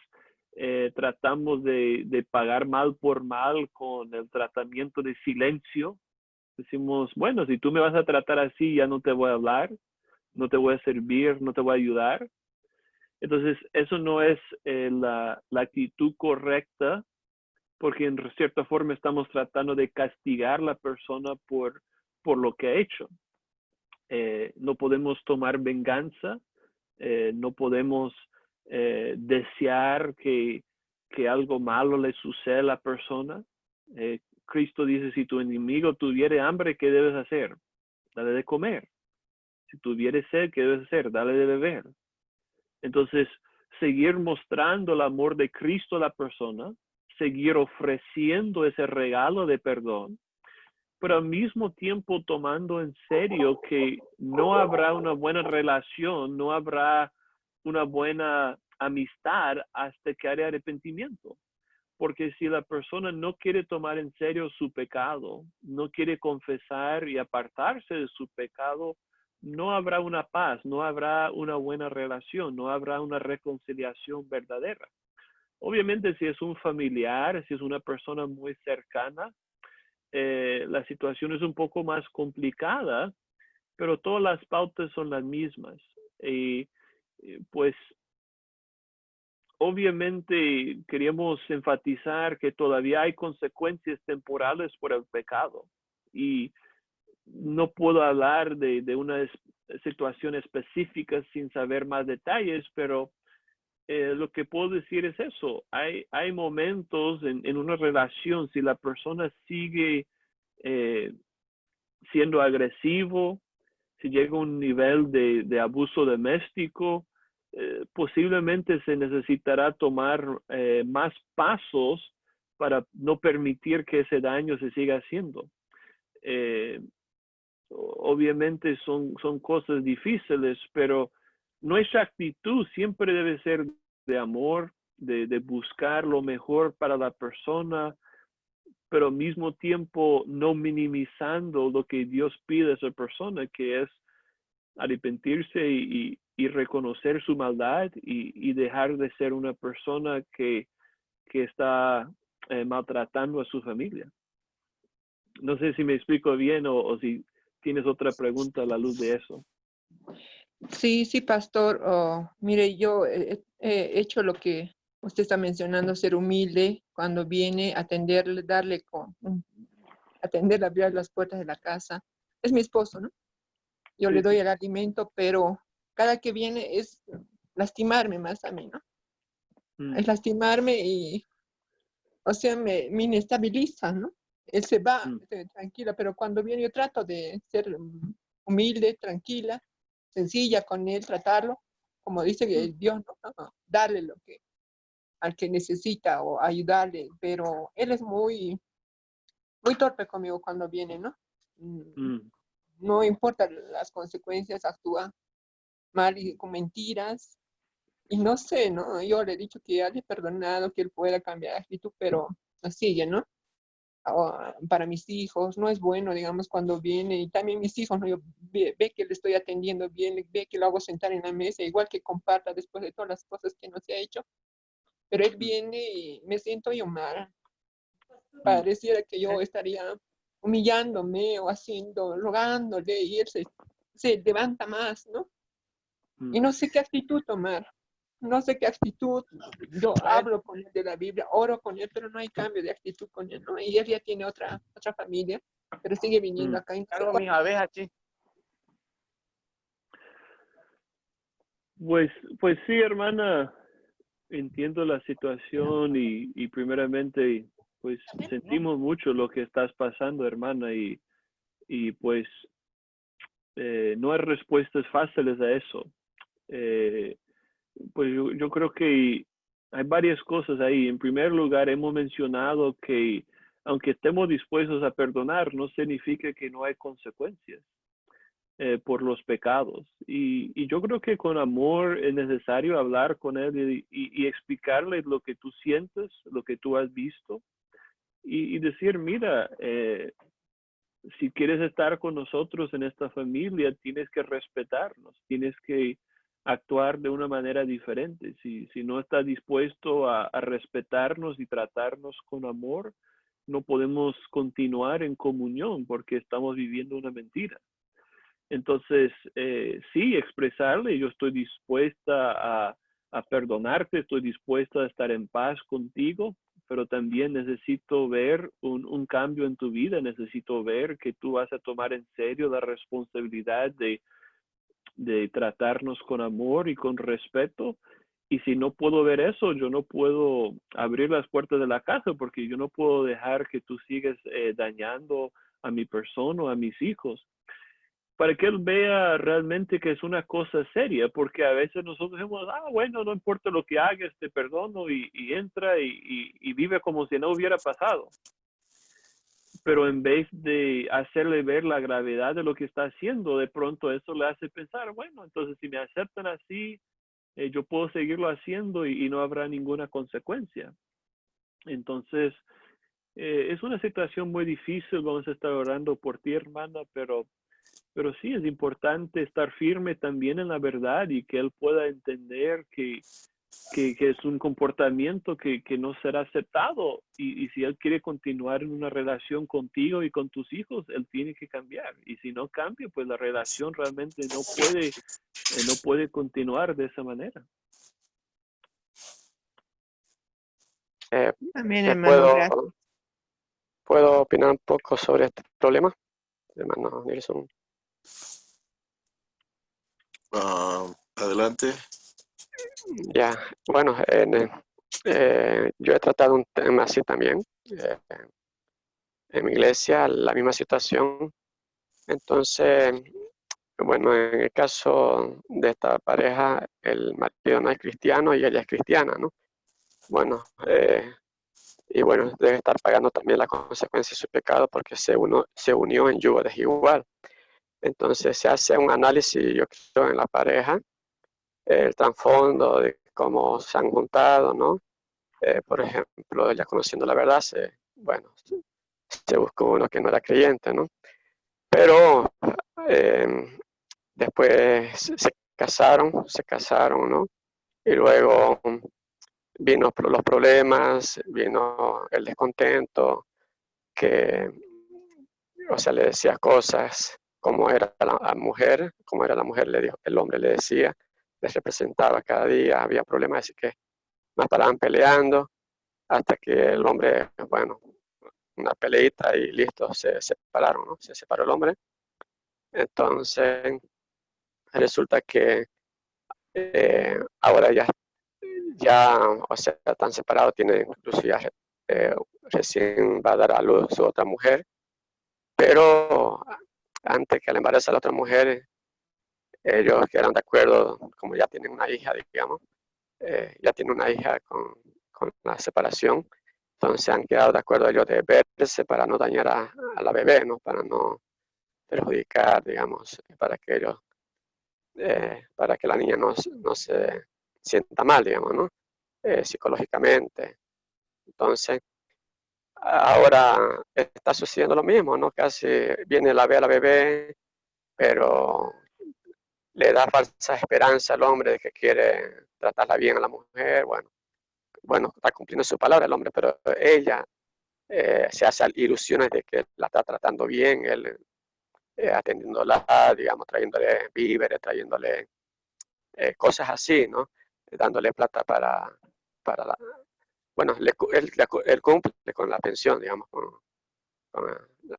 tratamos de pagar mal por mal con el tratamiento de silencio. Decimos, bueno, si tú me vas a tratar así, ya no te voy a hablar, no te voy a servir, no te voy a ayudar. Entonces, eso no es la actitud correcta, porque en cierta forma estamos tratando de castigar a la persona por lo que ha hecho. No podemos tomar venganza, no podemos desear que algo malo le suceda a la persona. Cristo dice, si tu enemigo tuviere hambre, ¿qué debes hacer? Dale de comer. Si tuviere sed, ¿qué debes hacer? Dale de beber. Entonces, seguir mostrando el amor de Cristo a la persona, seguir ofreciendo ese regalo de perdón, pero al mismo tiempo tomando en serio que no habrá una buena relación, no habrá una buena amistad hasta que haya arrepentimiento. Porque si la persona no quiere tomar en serio su pecado, no quiere confesar y apartarse de su pecado, no habrá una paz, no habrá una buena relación, no habrá una reconciliación verdadera. Obviamente, si es un familiar, si es una persona muy cercana, la situación es un poco más complicada, pero todas las pautas son las mismas. Y pues obviamente queríamos enfatizar que todavía hay consecuencias temporales por el pecado, y no puedo hablar de una situación específica sin saber más detalles, pero lo que puedo decir es eso. Hay momentos en una relación, si la persona sigue siendo agresivo, si llega a un nivel de abuso doméstico, posiblemente se necesitará tomar más pasos para no permitir que ese daño se siga haciendo. Obviamente son cosas difíciles, pero nuestra actitud siempre debe ser de amor, de buscar lo mejor para la persona, pero al mismo tiempo no minimizando lo que Dios pide a esa persona, que es arrepentirse y reconocer su maldad y dejar de ser una persona que está maltratando a su familia. No sé si me explico bien o si tienes otra pregunta a la luz de eso. Sí, sí, pastor. Oh, mire, yo he hecho lo que usted está mencionando, ser humilde cuando viene a atenderle, atender, abrir las puertas de la casa. Es mi esposo, ¿no? Yo le Sí, doy sí. el alimento, pero cada que viene es lastimarme más a mí, ¿no? Mm, Es lastimarme y, o sea, me inestabiliza, ¿no? Él se va, mm, tranquila, pero cuando viene yo trato de ser humilde, tranquila, sencilla con él, tratarlo, como dice mm, Dios, ¿no? Darle lo que al que necesita o ayudarle, pero él es muy, muy torpe conmigo cuando viene, ¿no? mm, No importa las consecuencias, actúa mal y con mentiras. Y no sé, ¿no? Yo le he dicho que ya le he perdonado, que él pueda cambiar de actitud, pero sigue, ¿no? Para mis hijos, no es bueno, digamos, cuando viene, y también mis hijos, ¿no? Yo ve que le estoy atendiendo bien, ve que lo hago sentar en la mesa, igual que comparta después de todas las cosas que no se ha hecho, pero él mm, viene y me siento yo mal, mm, pareciera que yo estaría humillándome o haciendo, rogándole, y él se levanta más, ¿no? mm. Y no sé qué actitud tomar. No sé qué actitud. Yo hablo con él de la Biblia, oro con él, pero no hay cambio de actitud con él, ¿no? Y él ya tiene otra familia, pero sigue viniendo Mm. acá. Cargo mis abejas, sí. Pues sí, hermana, entiendo la situación y primeramente, pues sentimos mucho lo que estás pasando, hermana, y pues no hay respuestas fáciles a eso. Eh, pues yo creo que hay varias cosas ahí. En primer lugar, hemos mencionado que aunque estemos dispuestos a perdonar, no significa que no hay consecuencias por los pecados. Y yo creo que con amor es necesario hablar con él y explicarle lo que tú sientes, lo que tú has visto, y decir, mira, si quieres estar con nosotros en esta familia, tienes que respetarnos, tienes que actuar de una manera diferente. Si no estás dispuesto a respetarnos y tratarnos con amor, no podemos continuar en comunión porque estamos viviendo una mentira. Entonces, sí, expresarle, yo estoy dispuesta a perdonarte, estoy dispuesta a estar en paz contigo, pero también necesito ver un cambio en tu vida, necesito ver que tú vas a tomar en serio la responsabilidad de tratarnos con amor y con respeto. Y si no puedo ver eso, yo no puedo abrir las puertas de la casa porque yo no puedo dejar que tú sigas dañando a mi persona o a mis hijos, para que él vea realmente que es una cosa seria, porque a veces nosotros decimos, bueno, no importa lo que hagas, te perdono, y entra y vive como si no hubiera pasado. Pero en vez de hacerle ver la gravedad de lo que está haciendo, de pronto eso le hace pensar, bueno, entonces si me aceptan así, yo puedo seguirlo haciendo y no habrá ninguna consecuencia. Entonces, es una situación muy difícil, vamos a estar orando por ti, hermana, pero sí es importante estar firme también en la verdad y que él pueda entender que es un comportamiento que no será aceptado, y si él quiere continuar en una relación contigo y con tus hijos, él tiene que cambiar, y si no cambia, pues la relación realmente no puede continuar de esa manera. Amén, hermano, gracias. ¿Puedo opinar un poco sobre este problema, hermano Nilsson? Adelante. Ya, bueno, yo he tratado un tema así también. En mi iglesia, la misma situación. Entonces, bueno, en el caso de esta pareja, el marido no es cristiano y ella es cristiana, ¿no? Bueno, y bueno, debe estar pagando también la consecuencia de su pecado porque se unió en yugo desigual. Entonces se hace un análisis, yo creo, en la pareja, el trasfondo de cómo se han juntado, ¿no? Por ejemplo, ya conociendo la verdad, se buscó uno que no era creyente, ¿no? Pero después se se casaron, ¿no? Y luego vino los problemas, vino el descontento, que, o sea, le decía cosas, como era la mujer, como era la mujer, le dijo, el hombre le decía, les representaba cada día, había problemas, así que más paraban peleando, hasta que el hombre, bueno, una peleita y listo, se separaron, ¿no? Se separó el hombre. Entonces, resulta que ahora ya, o sea, están separados, tiene incluso ya recién va a dar a luz su otra mujer, pero antes que le embarace a la otra mujer, ellos quedaron de acuerdo, como ya tienen una hija, digamos, ya tienen una hija con la separación, entonces han quedado de acuerdo ellos de verse para no dañar a la bebé, ¿no? Para no perjudicar, digamos, para que la niña no se sienta mal, digamos, ¿no? Psicológicamente. Entonces, ahora está sucediendo lo mismo, ¿no? Casi viene la ve a la bebé, pero le da falsa esperanza al hombre de que quiere tratarla bien a la mujer. Bueno, está cumpliendo su palabra el hombre, pero ella se hace ilusiones de que la está tratando bien, él atendiéndola, digamos, trayéndole víveres, trayéndole cosas así, ¿no? Dándole plata para bueno, él cumple con la pensión, digamos, con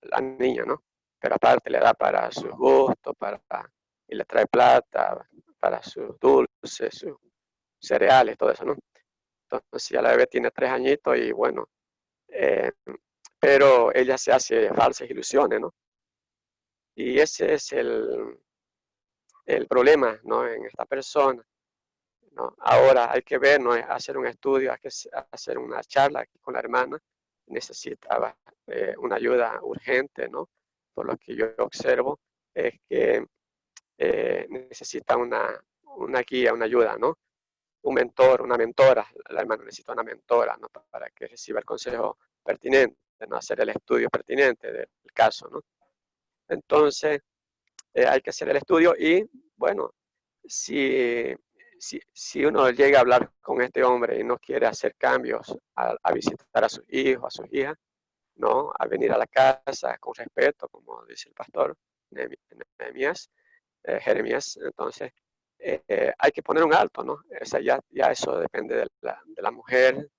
la niña, ¿no? Pero aparte le da para sus gustos, y le trae plata para sus dulces, sus cereales, todo eso, ¿no? Entonces ya la bebé tiene 3 añitos y bueno, eh, pero ella se hace falsas ilusiones, ¿no? Y ese es el problema, ¿no? En esta persona, ¿no? Ahora hay que ver, ¿no? Hacer un estudio, hay que hacer una charla aquí con la hermana. Necesitaba una ayuda urgente, ¿no? Por lo que yo observo es que necesita una guía, una ayuda, ¿no? Un mentor, una mentora. La hermana necesita una mentora, ¿no? Para que reciba el consejo pertinente, ¿no? Hacer el estudio pertinente del caso, ¿no? Entonces, hay que hacer el estudio y, bueno, si uno llega a hablar con este hombre y no quiere hacer cambios, a visitar a sus hijos, a sus hijas, ¿no? A venir a la casa con respeto, como dice el pastor Jeremías, entonces hay que poner un alto, ¿no? O sea, ya eso depende de la mujer,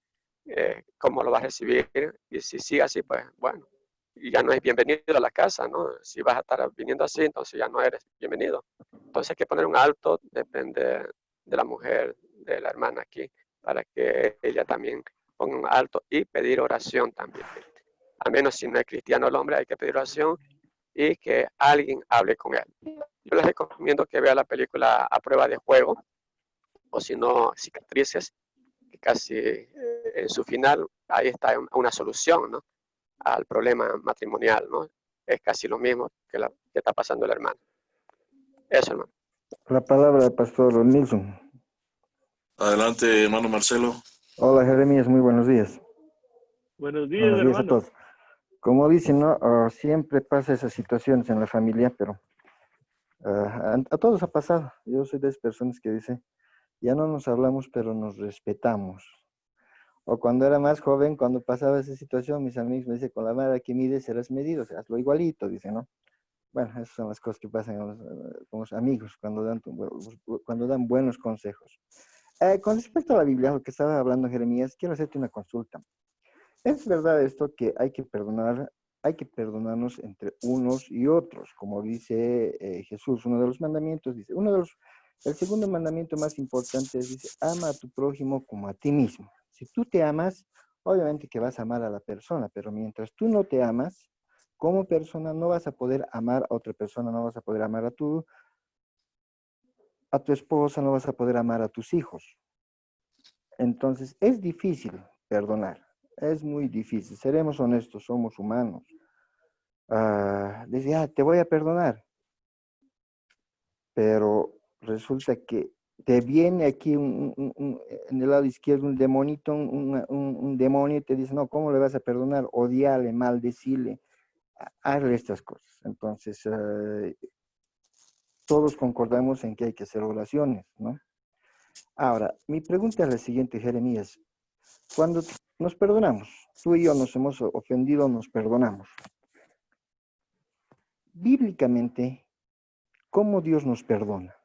cómo lo va a recibir, y si sigue así, pues bueno, y ya no es bienvenido a la casa, ¿no? Si vas a estar viniendo así, entonces ya no eres bienvenido. Entonces hay que poner un alto, depende de la mujer, de la hermana aquí, para que ella también ponga un alto y pedir oración también. Al menos si no es cristiano el hombre, hay que pedir oración y que alguien hable con él. Yo les recomiendo que vea la película A Prueba de Fuego, o si no, Cicatrices, que casi en su final ahí está una solución, ¿no? Al problema matrimonial, ¿no? Es casi lo mismo que está pasando el hermano. Eso, hermano. La palabra del pastor Nilsson. Adelante, hermano Marcelo. Hola, Jeremías, muy buenos días. Buenos días, Buenos días a hermano. todos. Como dicen, ¿no? Siempre pasa esas situaciones en la familia, pero a todos ha pasado. Yo soy de esas personas que dicen, ya no nos hablamos, pero nos respetamos. O cuando era más joven, cuando pasaba esa situación, mis amigos me dicen, con la vara que mides serás medido, o sea, hazlo igualito, dicen, ¿no? Bueno, esas son las cosas que pasan con los amigos cuando dan buenos consejos. Con respecto a la Biblia, lo que estaba hablando Jeremías, quiero hacerte una consulta. ¿Es verdad esto que hay que perdonarnos entre unos y otros? Como dice Jesús, uno de los mandamientos, dice, el segundo mandamiento más importante es, dice, ama a tu prójimo como a ti mismo. Si tú te amas, obviamente que vas a amar a la persona, pero mientras tú no te amas, como persona no vas a poder amar a otra persona, no vas a poder amar a tu esposa, no vas a poder amar a tus hijos. Entonces, es difícil perdonar, es muy difícil. Seremos honestos, somos humanos. Dice, te voy a perdonar, pero resulta que te viene aquí en el lado izquierdo un demonito, un demonio y te dice, no, ¿cómo le vas a perdonar? Odiarle, maldecirle, hazle estas cosas. Entonces, todos concordamos en que hay que hacer oraciones, ¿no? Ahora, mi pregunta es la siguiente, Jeremías. Cuando nos perdonamos, tú y yo nos hemos ofendido, nos perdonamos. Bíblicamente, ¿cómo Dios nos perdona?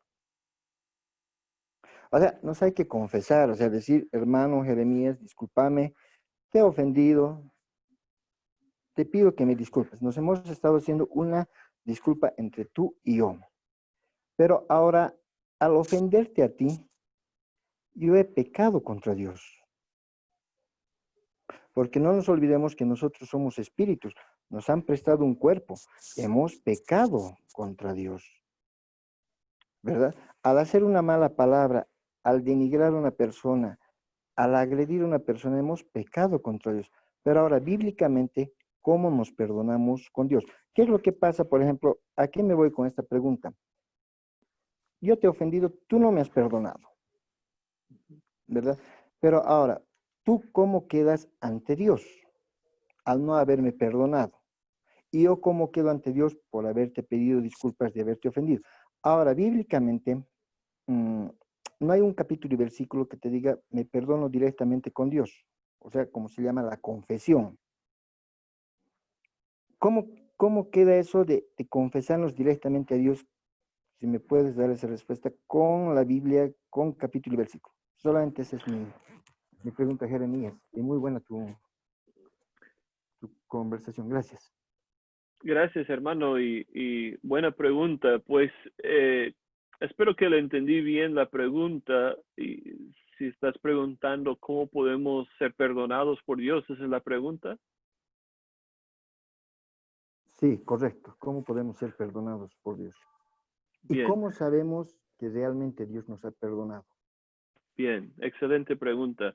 O sea, nos hay que confesar, o sea, decir, hermano Jeremías, discúlpame, te he ofendido, te pido que me disculpes. Nos hemos estado haciendo una disculpa entre tú y yo. Pero ahora, al ofenderte a ti, yo he pecado contra Dios. Porque no nos olvidemos que nosotros somos espíritus, nos han prestado un cuerpo, hemos pecado contra Dios, ¿verdad? Al hacer una mala palabra, al denigrar a una persona, al agredir a una persona, hemos pecado contra Dios. Pero ahora, bíblicamente, ¿cómo nos perdonamos con Dios? ¿Qué es lo que pasa, por ejemplo? ¿A qué me voy con esta pregunta? Yo te he ofendido, tú no me has perdonado, ¿verdad? Pero ahora, ¿tú cómo quedas ante Dios al no haberme perdonado? Y yo cómo quedo ante Dios por haberte pedido disculpas de haberte ofendido. Ahora, bíblicamente, no hay un capítulo y versículo que te diga, me perdono directamente con Dios. O sea, como se llama la confesión. ¿Cómo queda eso de confesarnos directamente a Dios? Si me puedes dar esa respuesta con la Biblia, con capítulo y versículo. Solamente esa es mi pregunta, Jeremías. Y muy buena tu conversación. Gracias. Gracias, hermano, y buena pregunta. Pues espero que le entendí bien la pregunta. Y si estás preguntando cómo podemos ser perdonados por Dios, esa es la pregunta. Sí, correcto. ¿Cómo podemos ser perdonados por Dios? ¿Y Bien. cómo sabemos que realmente Dios nos ha perdonado? Bien, excelente pregunta.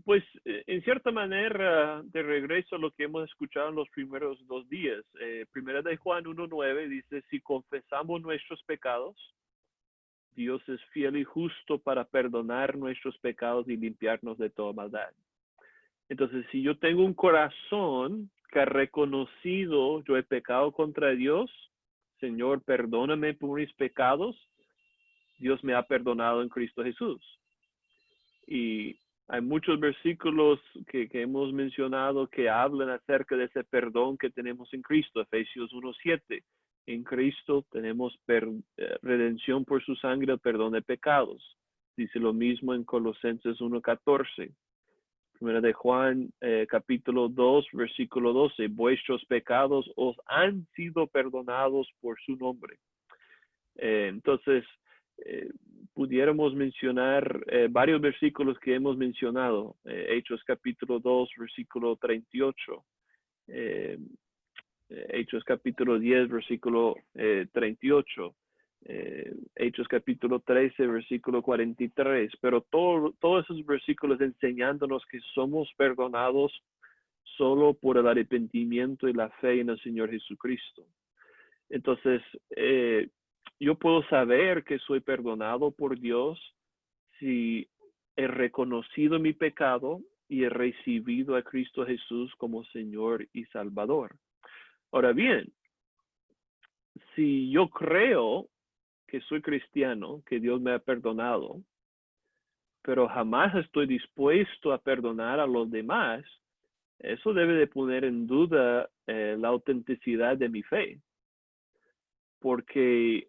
Pues en cierta manera, de regreso a lo que hemos escuchado en los primeros 2 días, primera de Juan 1:9 dice, si confesamos nuestros pecados, Dios es fiel y justo para perdonar nuestros pecados y limpiarnos de toda maldad. Entonces, si yo tengo un corazón que ha reconocido, yo he pecado contra Dios, Señor, perdóname por mis pecados, Dios me ha perdonado en Cristo Jesús. Y hay muchos versículos que hemos mencionado que hablan acerca de ese perdón que tenemos en Cristo. Efesios 1:7. En Cristo tenemos redención por su sangre, el perdón de pecados. Dice lo mismo en Colosenses 1:14. Primera de Juan, capítulo 2, versículo 12. Vuestros pecados os han sido perdonados por su nombre. Entonces, pudiéramos mencionar varios versículos que hemos mencionado. Hechos capítulo 2, versículo 38. Hechos capítulo 10, versículo 38. Hechos capítulo 13, versículo 43. Pero todos esos versículos enseñándonos que somos perdonados solo por el arrepentimiento y la fe en el Señor Jesucristo. Entonces, yo puedo saber que soy perdonado por Dios si he reconocido mi pecado y he recibido a Cristo Jesús como Señor y Salvador. Ahora bien, si yo creo que soy cristiano, que Dios me ha perdonado, pero jamás estoy dispuesto a perdonar a los demás, eso debe de poner en duda la autenticidad de mi fe. Porque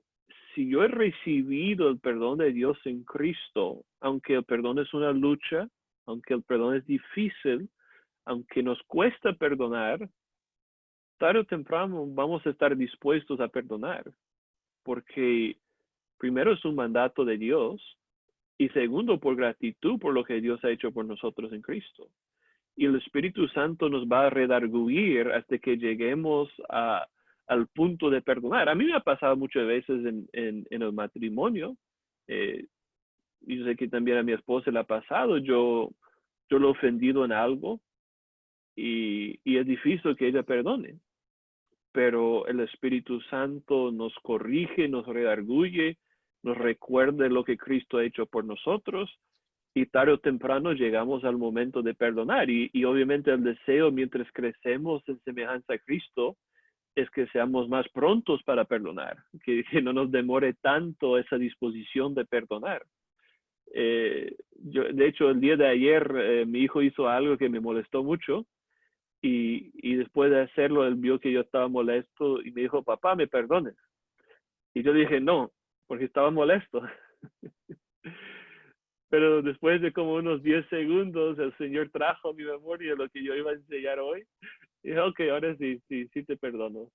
si yo he recibido el perdón de Dios en Cristo, aunque el perdón es una lucha, aunque el perdón es difícil, aunque nos cuesta perdonar, tarde o temprano vamos a estar dispuestos a perdonar. Porque primero es un mandato de Dios y segundo por gratitud por lo que Dios ha hecho por nosotros en Cristo. Y el Espíritu Santo nos va a redarguir hasta que lleguemos al punto de perdonar. A mí me ha pasado muchas veces en el matrimonio, y yo sé que también a mi esposa le ha pasado, yo lo he ofendido en algo y es difícil que ella perdone, pero el Espíritu Santo nos corrige, nos redarguye, nos recuerda lo que Cristo ha hecho por nosotros y tarde o temprano llegamos al momento de perdonar. Y obviamente el deseo mientras crecemos en semejanza a Cristo es que seamos más prontos para perdonar, que no nos demore tanto esa disposición de perdonar. De hecho, el día de ayer mi hijo hizo algo que me molestó mucho y después de hacerlo, él vio que yo estaba molesto y me dijo, papá, ¿me perdones? Y yo dije, no, porque estaba molesto. Pero después de como unos 10 segundos, el Señor trajo a mi memoria lo que yo iba a enseñar hoy. Y dije, ok, ahora sí te perdono.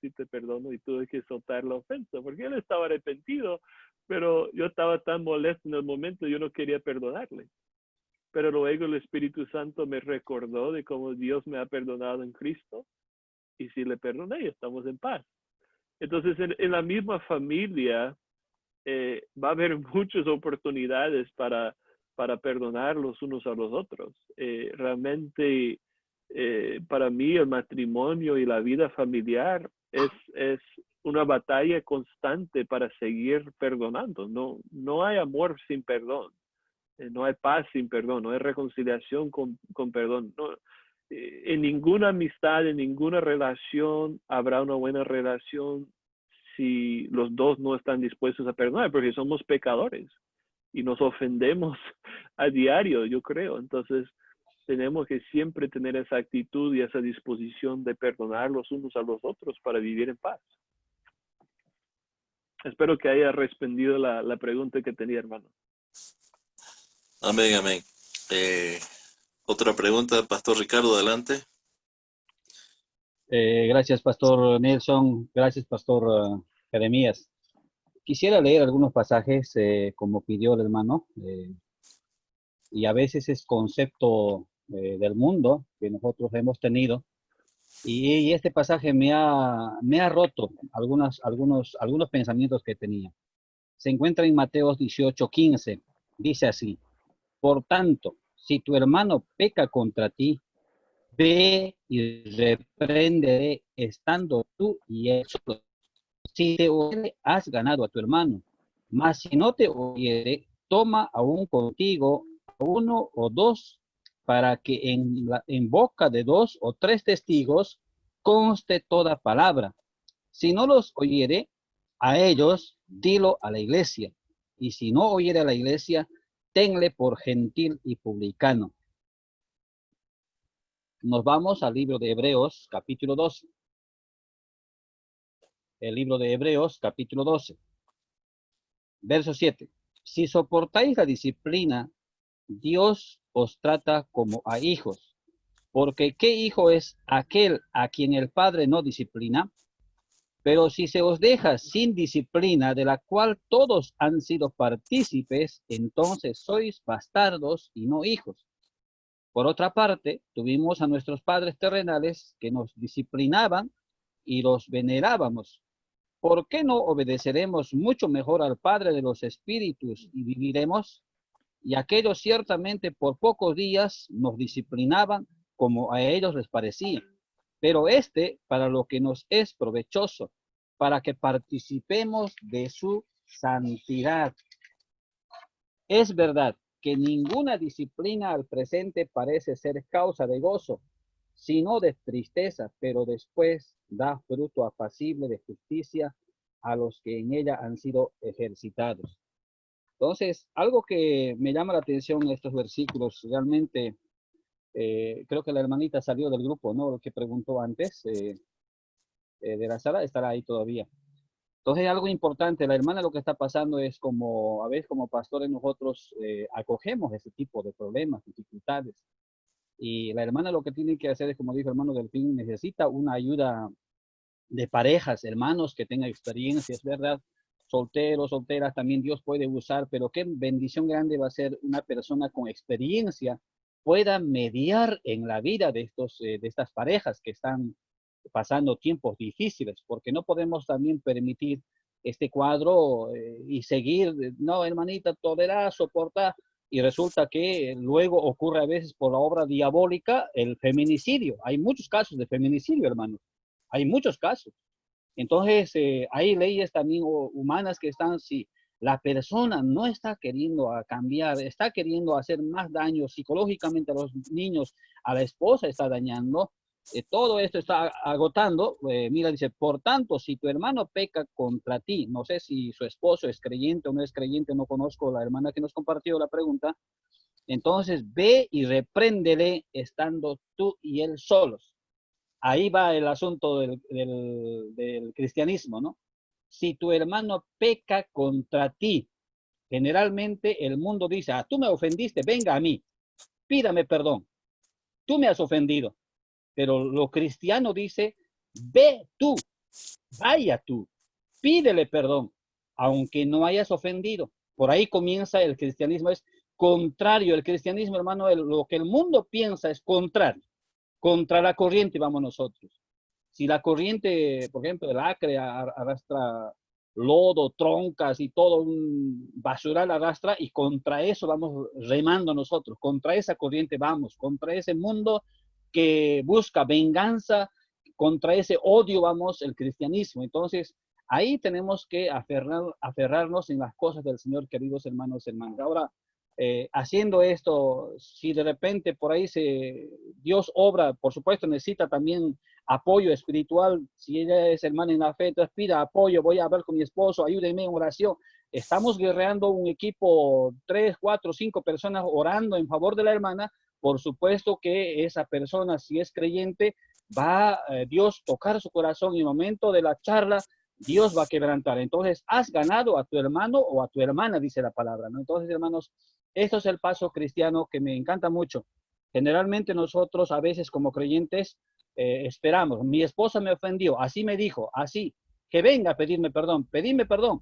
Y tuve que soltar la ofensa, porque él estaba arrepentido, pero yo estaba tan molesto en el momento, yo no quería perdonarle. Pero luego el Espíritu Santo me recordó de cómo Dios me ha perdonado en Cristo. Y si le perdoné, estamos en paz. Entonces, en la misma familia va a haber muchas oportunidades para perdonar los unos a los otros. Realmente, para mí, el matrimonio y la vida familiar es una batalla constante para seguir perdonando. No hay amor sin perdón. No hay paz sin perdón. No hay reconciliación con perdón. No, en ninguna amistad, en ninguna relación habrá una buena relación si los dos no están dispuestos a perdonar, porque somos pecadores y nos ofendemos a diario, yo creo. Entonces, tenemos que siempre tener esa actitud y esa disposición de perdonar los unos a los otros para vivir en paz. Espero que haya respondido la pregunta que tenía, hermano. Amén, amén. Otra pregunta, Pastor Ricardo, adelante. Gracias, Pastor Nelson. Gracias, Pastor Jeremías. Quisiera leer algunos pasajes como pidió el hermano, y a veces es concepto del mundo que nosotros hemos tenido, y este pasaje me ha roto algunos pensamientos que tenía. Se encuentra en Mateo 18:15. Dice así: por tanto, si tu hermano peca contra ti, ve y reprende estando tú y él solo. Si te oyere, has ganado a tu hermano. Mas si no te oyere, toma aún contigo a uno o dos, para que en boca de 2 o 3 testigos conste toda palabra. Si no los oyere a ellos, dilo a la iglesia. Y si no oyere a la iglesia, tenle por gentil y publicano. Nos vamos al libro de Hebreos, capítulo 12. El libro de Hebreos, capítulo 12. Verso 7. Si soportáis la disciplina, Dios os trata como a hijos. Porque ¿qué hijo es aquel a quien el Padre no disciplina? Pero si se os deja sin disciplina, de la cual todos han sido partícipes, entonces sois bastardos y no hijos. Por otra parte, tuvimos a nuestros padres terrenales que nos disciplinaban y los venerábamos. ¿Por qué no obedeceremos mucho mejor al Padre de los Espíritus y viviremos? Y aquellos ciertamente por pocos días nos disciplinaban como a ellos les parecía, pero para lo que nos es provechoso, para que participemos de su santidad. Es verdad que ninguna disciplina al presente parece ser causa de gozo, sino de tristeza, pero después da fruto apacible de justicia a los que en ella han sido ejercitados. Entonces, algo que me llama la atención en estos versículos, realmente, creo que la hermanita salió del grupo, ¿no? Lo que preguntó antes de la sala, estará ahí todavía. Entonces, algo importante, la hermana lo que está pasando es como, a veces como pastores nosotros acogemos ese tipo de problemas, dificultades. Y la hermana lo que tiene que hacer es, como dijo el hermano Delfín, necesita una ayuda de parejas, hermanos que tengan experiencia, es verdad. Solteros, solteras, también Dios puede usar, pero qué bendición grande va a ser una persona con experiencia pueda mediar en la vida de estas parejas que están pasando tiempos difíciles, porque no podemos también permitir este cuadro y seguir, no, hermanita, tolerar, soportar, y resulta que luego ocurre a veces por la obra diabólica el feminicidio. Hay muchos casos de feminicidio, hermanos, hay muchos casos. Entonces, hay leyes también humanas que están, si la persona no está queriendo cambiar, está queriendo hacer más daño psicológicamente a los niños, a la esposa está dañando, todo esto está agotando. Mira, dice, por tanto, si tu hermano peca contra ti, no sé si su esposo es creyente o no es creyente, no conozco la hermana que nos compartió la pregunta, entonces ve y repréndele estando tú y él solos. Ahí va el asunto del cristianismo, ¿no? Si tu hermano peca contra ti, generalmente el mundo dice, ah, tú me ofendiste, venga a mí, pídame perdón, tú me has ofendido. Pero lo cristiano dice, ve tú, vaya tú, pídele perdón, aunque no hayas ofendido. Por ahí comienza el cristianismo, es contrario. El cristianismo, hermano, lo que el mundo piensa es contrario. Contra la corriente vamos nosotros. Si la corriente, por ejemplo, el Acre arrastra lodo, troncas y todo un basural arrastra, y contra eso vamos remando nosotros, contra esa corriente vamos, contra ese mundo que busca venganza, contra ese odio vamos el cristianismo. Entonces, ahí tenemos que aferrarnos en las cosas del Señor, queridos hermanos y hermanas. Ahora, haciendo esto, si de repente por ahí Dios obra, por supuesto necesita también apoyo espiritual. Si ella es hermana en la fe, entonces pida apoyo, voy a hablar con mi esposo, ayúdenme en oración. Estamos guerreando un equipo, 3, 4, 5 personas orando en favor de la hermana. Por supuesto que esa persona, si es creyente, va Dios tocar su corazón y en el momento de la charla, Dios va a quebrantar. Entonces, has ganado a tu hermano o a tu hermana, dice la palabra, ¿no? Entonces, hermanos, esto es el paso cristiano que me encanta mucho. Generalmente nosotros a veces como creyentes esperamos. Mi esposa me ofendió, así me dijo, así, que venga a pedirme perdón, pedime perdón.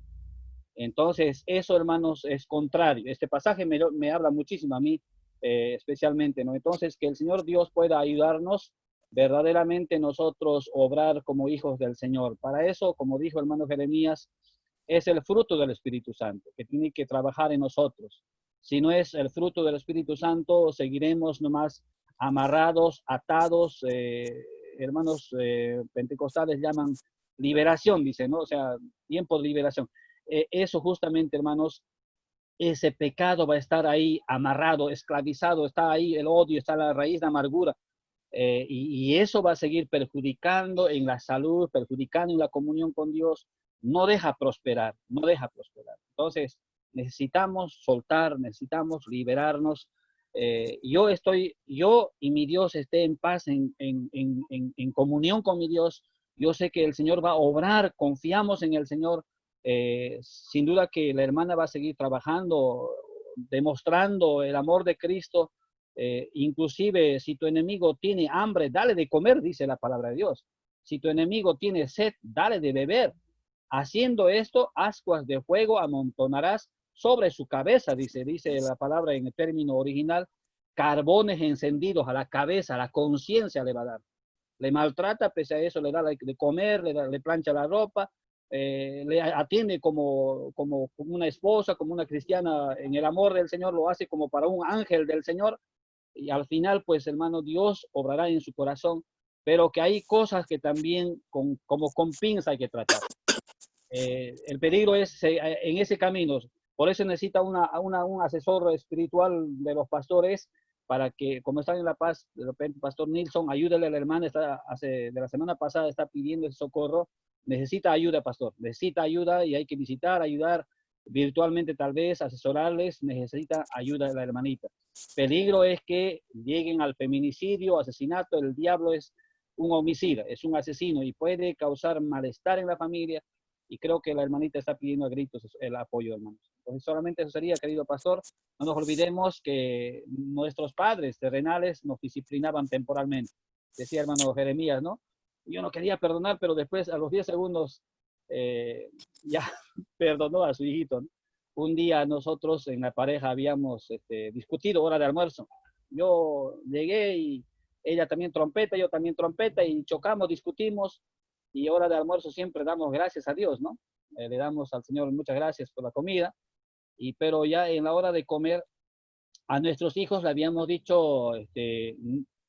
Entonces, eso, hermanos, es contrario. Este pasaje me habla muchísimo a mí, especialmente, ¿no? Entonces, que el Señor Dios pueda ayudarnos verdaderamente nosotros obrar como hijos del Señor. Para eso, como dijo el hermano Jeremías, es el fruto del Espíritu Santo, que tiene que trabajar en nosotros. Si no es el fruto del Espíritu Santo, seguiremos nomás amarrados, atados, hermanos pentecostales llaman liberación, dicen, ¿no? O sea, tiempo de liberación. Eso justamente, hermanos, ese pecado va a estar ahí amarrado, esclavizado, está ahí el odio, está la raíz de amargura. Y eso va a seguir perjudicando en la salud, perjudicando en la comunión con Dios. No deja prosperar, no deja prosperar. Entonces, necesitamos soltar, necesitamos liberarnos. Yo y mi Dios esté en paz, en comunión con mi Dios. Yo sé que el Señor va a obrar, confiamos en el Señor. Sin duda que la hermana va a seguir trabajando, demostrando el amor de Cristo. Inclusive si tu enemigo tiene hambre, dale de comer, dice la palabra de Dios. Si tu enemigo tiene sed, dale de beber. Haciendo esto, ascuas de fuego amontonarás sobre su cabeza, dice la palabra en el término original, carbones encendidos a la cabeza, a la conciencia le va a dar. Le maltrata, pese a eso le da de comer, le plancha la ropa, le atiende como una esposa, como una cristiana en el amor del Señor, lo hace como para un ángel del Señor. Y al final, pues, hermano, Dios obrará en su corazón, pero que hay cosas que también como con pinza hay que tratar. El peligro es en ese camino. Por eso necesita un asesor espiritual de los pastores para que, como están en La Paz, de repente, Pastor Nilsson, ayúdele a la hermana, de la semana pasada está pidiendo ese socorro, necesita ayuda, pastor, necesita ayuda y hay que visitar, ayudar virtualmente tal vez, asesorarles, necesita ayuda de la hermanita. Peligro es que lleguen al feminicidio, asesinato, el diablo es un homicida, es un asesino y puede causar malestar en la familia. Y creo que la hermanita está pidiendo a gritos el apoyo, hermanos. Entonces, solamente eso sería, querido pastor. No nos olvidemos que nuestros padres terrenales nos disciplinaban temporalmente. Decía hermano Jeremías, ¿no? Yo no quería perdonar, pero después, a los 10 segundos, ya perdonó a su hijito, ¿no? Un día nosotros en la pareja habíamos discutido hora de almuerzo. Yo llegué y ella también trompeta, yo también trompeta, y chocamos, discutimos. Y hora de almuerzo siempre damos gracias a Dios, ¿no? Le damos al Señor muchas gracias por la comida, pero ya en la hora de comer, a nuestros hijos le habíamos dicho,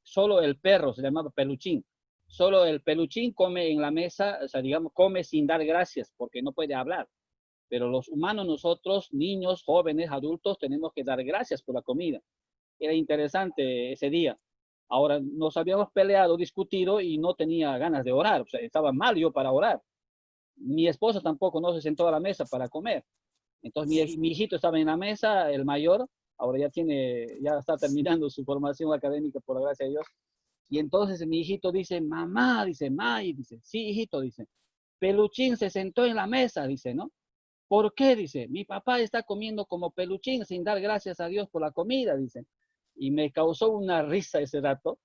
solo el perro, se llamaba Peluchín, solo el Peluchín come en la mesa, o sea, digamos, come sin dar gracias, porque no puede hablar. Pero los humanos, nosotros, niños, jóvenes, adultos, tenemos que dar gracias por la comida. Era interesante ese día. Ahora, nos habíamos peleado, discutido y no tenía ganas de orar. O sea, estaba mal yo para orar. Mi esposa tampoco no se sentó a la mesa para comer. Entonces mi hijito estaba en la mesa, el mayor, ahora ya está terminando su formación académica, por la gracia de Dios. Y entonces mi hijito dice, mamá, dice, May, dice, sí, hijito, dice, Peluchín se sentó en la mesa, dice, ¿no? ¿Por qué? Dice, mi papá está comiendo como Peluchín sin dar gracias a Dios por la comida, dice. Y me causó una risa ese rato.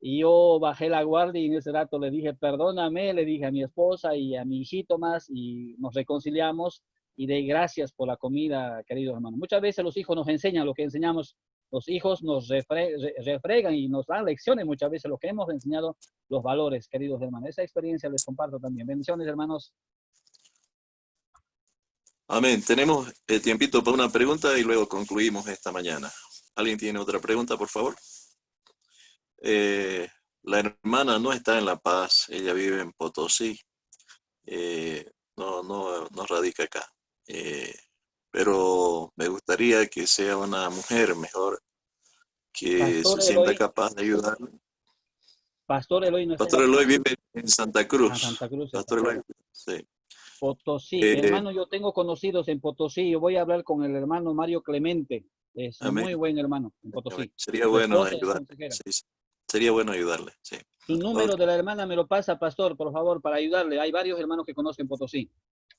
Y yo bajé la guardia y en ese rato le dije, perdóname, le dije a mi esposa y a mi hijito más y nos reconciliamos y de gracias por la comida, queridos hermanos. Muchas veces los hijos nos enseñan lo que enseñamos, los hijos nos refregan y nos dan lecciones muchas veces lo que hemos enseñado, los valores, queridos hermanos. Esa experiencia les comparto también. Bendiciones, hermanos. Amén. Tenemos tiempito para una pregunta y luego concluimos esta mañana. ¿Alguien tiene otra pregunta, por favor? La hermana no está en La Paz, ella vive en Potosí. No radica acá. Pero me gustaría que sea una mujer mejor, que Pastor se sienta Eloy, capaz de ayudarle. Pastor Eloy no está en Pastor La Eloy Paz. vive en Santa Cruz. Santa Cruz está. Pastor Eloy, sí. Potosí, hermano, yo tengo conocidos en Potosí. Yo voy a hablar con el hermano Mario Clemente. Es amén. muy buen hermano en Potosí. Sería Su bueno esposa es ayudarle. consejera. Sí, sería bueno ayudarle. Sí. Su número Okay. de la hermana me lo pasa, pastor, por favor, para ayudarle. Hay varios hermanos que conocen Potosí.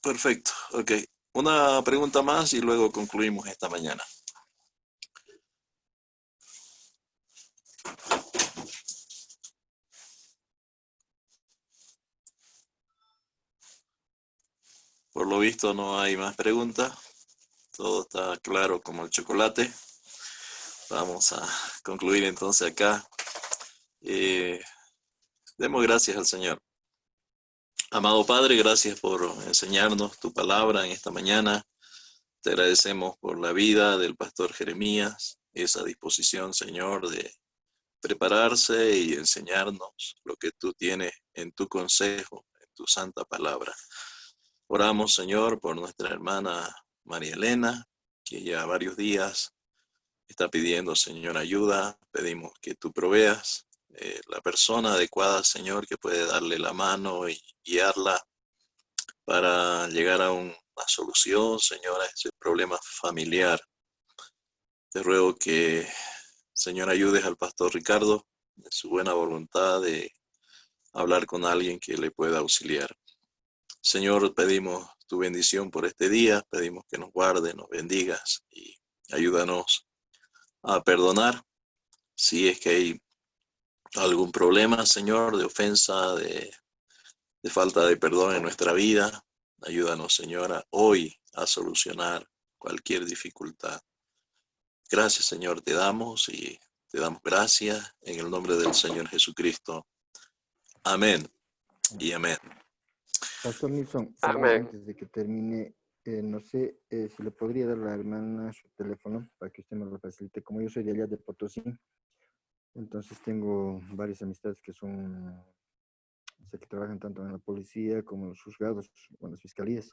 Perfecto. Ok. Una pregunta más y luego concluimos esta mañana. Por lo visto no hay más preguntas. Todo está claro como el chocolate. Vamos a concluir entonces acá. Demos gracias al Señor. Amado Padre, gracias por enseñarnos tu palabra en esta mañana. Te agradecemos por la vida del pastor Jeremías, esa disposición, Señor, de prepararse y enseñarnos lo que tú tienes en tu consejo, en tu santa palabra. Oramos, Señor, por nuestra hermana María Elena, que ya varios días está pidiendo, Señor, ayuda. Pedimos que tú proveas la persona adecuada, Señor, que puede darle la mano y guiarla para llegar a una solución, Señor, a ese problema familiar. Te ruego que, Señor, ayudes al pastor Ricardo en su buena voluntad de hablar con alguien que le pueda auxiliar. Señor, pedimos tu bendición por este día, pedimos que nos guardes, nos bendigas y ayúdanos a perdonar si es que hay algún problema, Señor, de ofensa, de falta de perdón en nuestra vida. Ayúdanos, Señora, hoy a solucionar cualquier dificultad. Gracias, Señor, te damos y te damos gracias en el nombre del Señor Jesucristo. Amén y amén. Pastor Nilsson, Amén. antes de que termine, no sé si le podría dar a la hermana su teléfono para que usted me lo facilite. Como yo soy de allá de Potosí, entonces tengo varias amistades que son, sé que trabajan tanto en la policía como en los juzgados o en las fiscalías.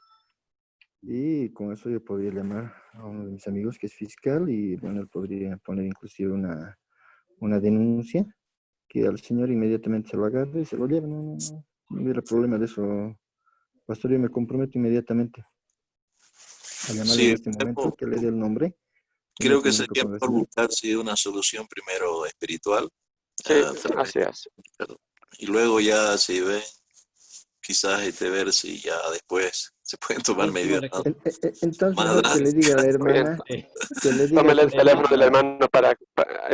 Y con eso yo podría llamar a uno de mis amigos que es fiscal y bueno, él podría poner inclusive una denuncia que al señor inmediatamente se lo agarre y se lo lleve. No hubiera problema de eso. Pastor, yo me comprometo inmediatamente a llamarle en Sí, este momento, que le dé el nombre y me creo que comunico sería con el mejor señor. buscar una solución primero espiritual. Sí, así es. Y luego ya si ven, quizás ver si ya después se pueden tomar Último medidas, ¿no? recurso. Entonces, Más mejor que le diga a la drásticas. Muy bien. hermana, que le diga a Tómele su el teléfono esposo, del hermano para la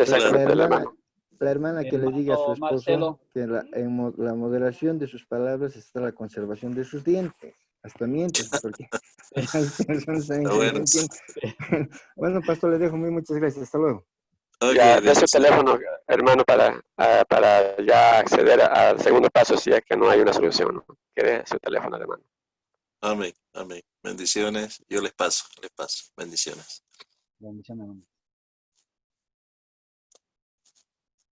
exactamente el hermana, hermano. la hermana que le diga a su Hermano esposo Marcelo, que en la moderación de sus palabras está la conservación de sus dientes. Hasta mientes, porque hay personas también Está que no bueno. entienden. Bueno, pastor, le dejo muchas gracias. Hasta luego. Ok, Ya, de su bendiciones. teléfono, hermano, para ya acceder al segundo paso si es que no hay una solución, ¿no? Que dé su teléfono, hermano. Amén, amén. Bendiciones. Yo les paso. Bendiciones. bendición, hermano.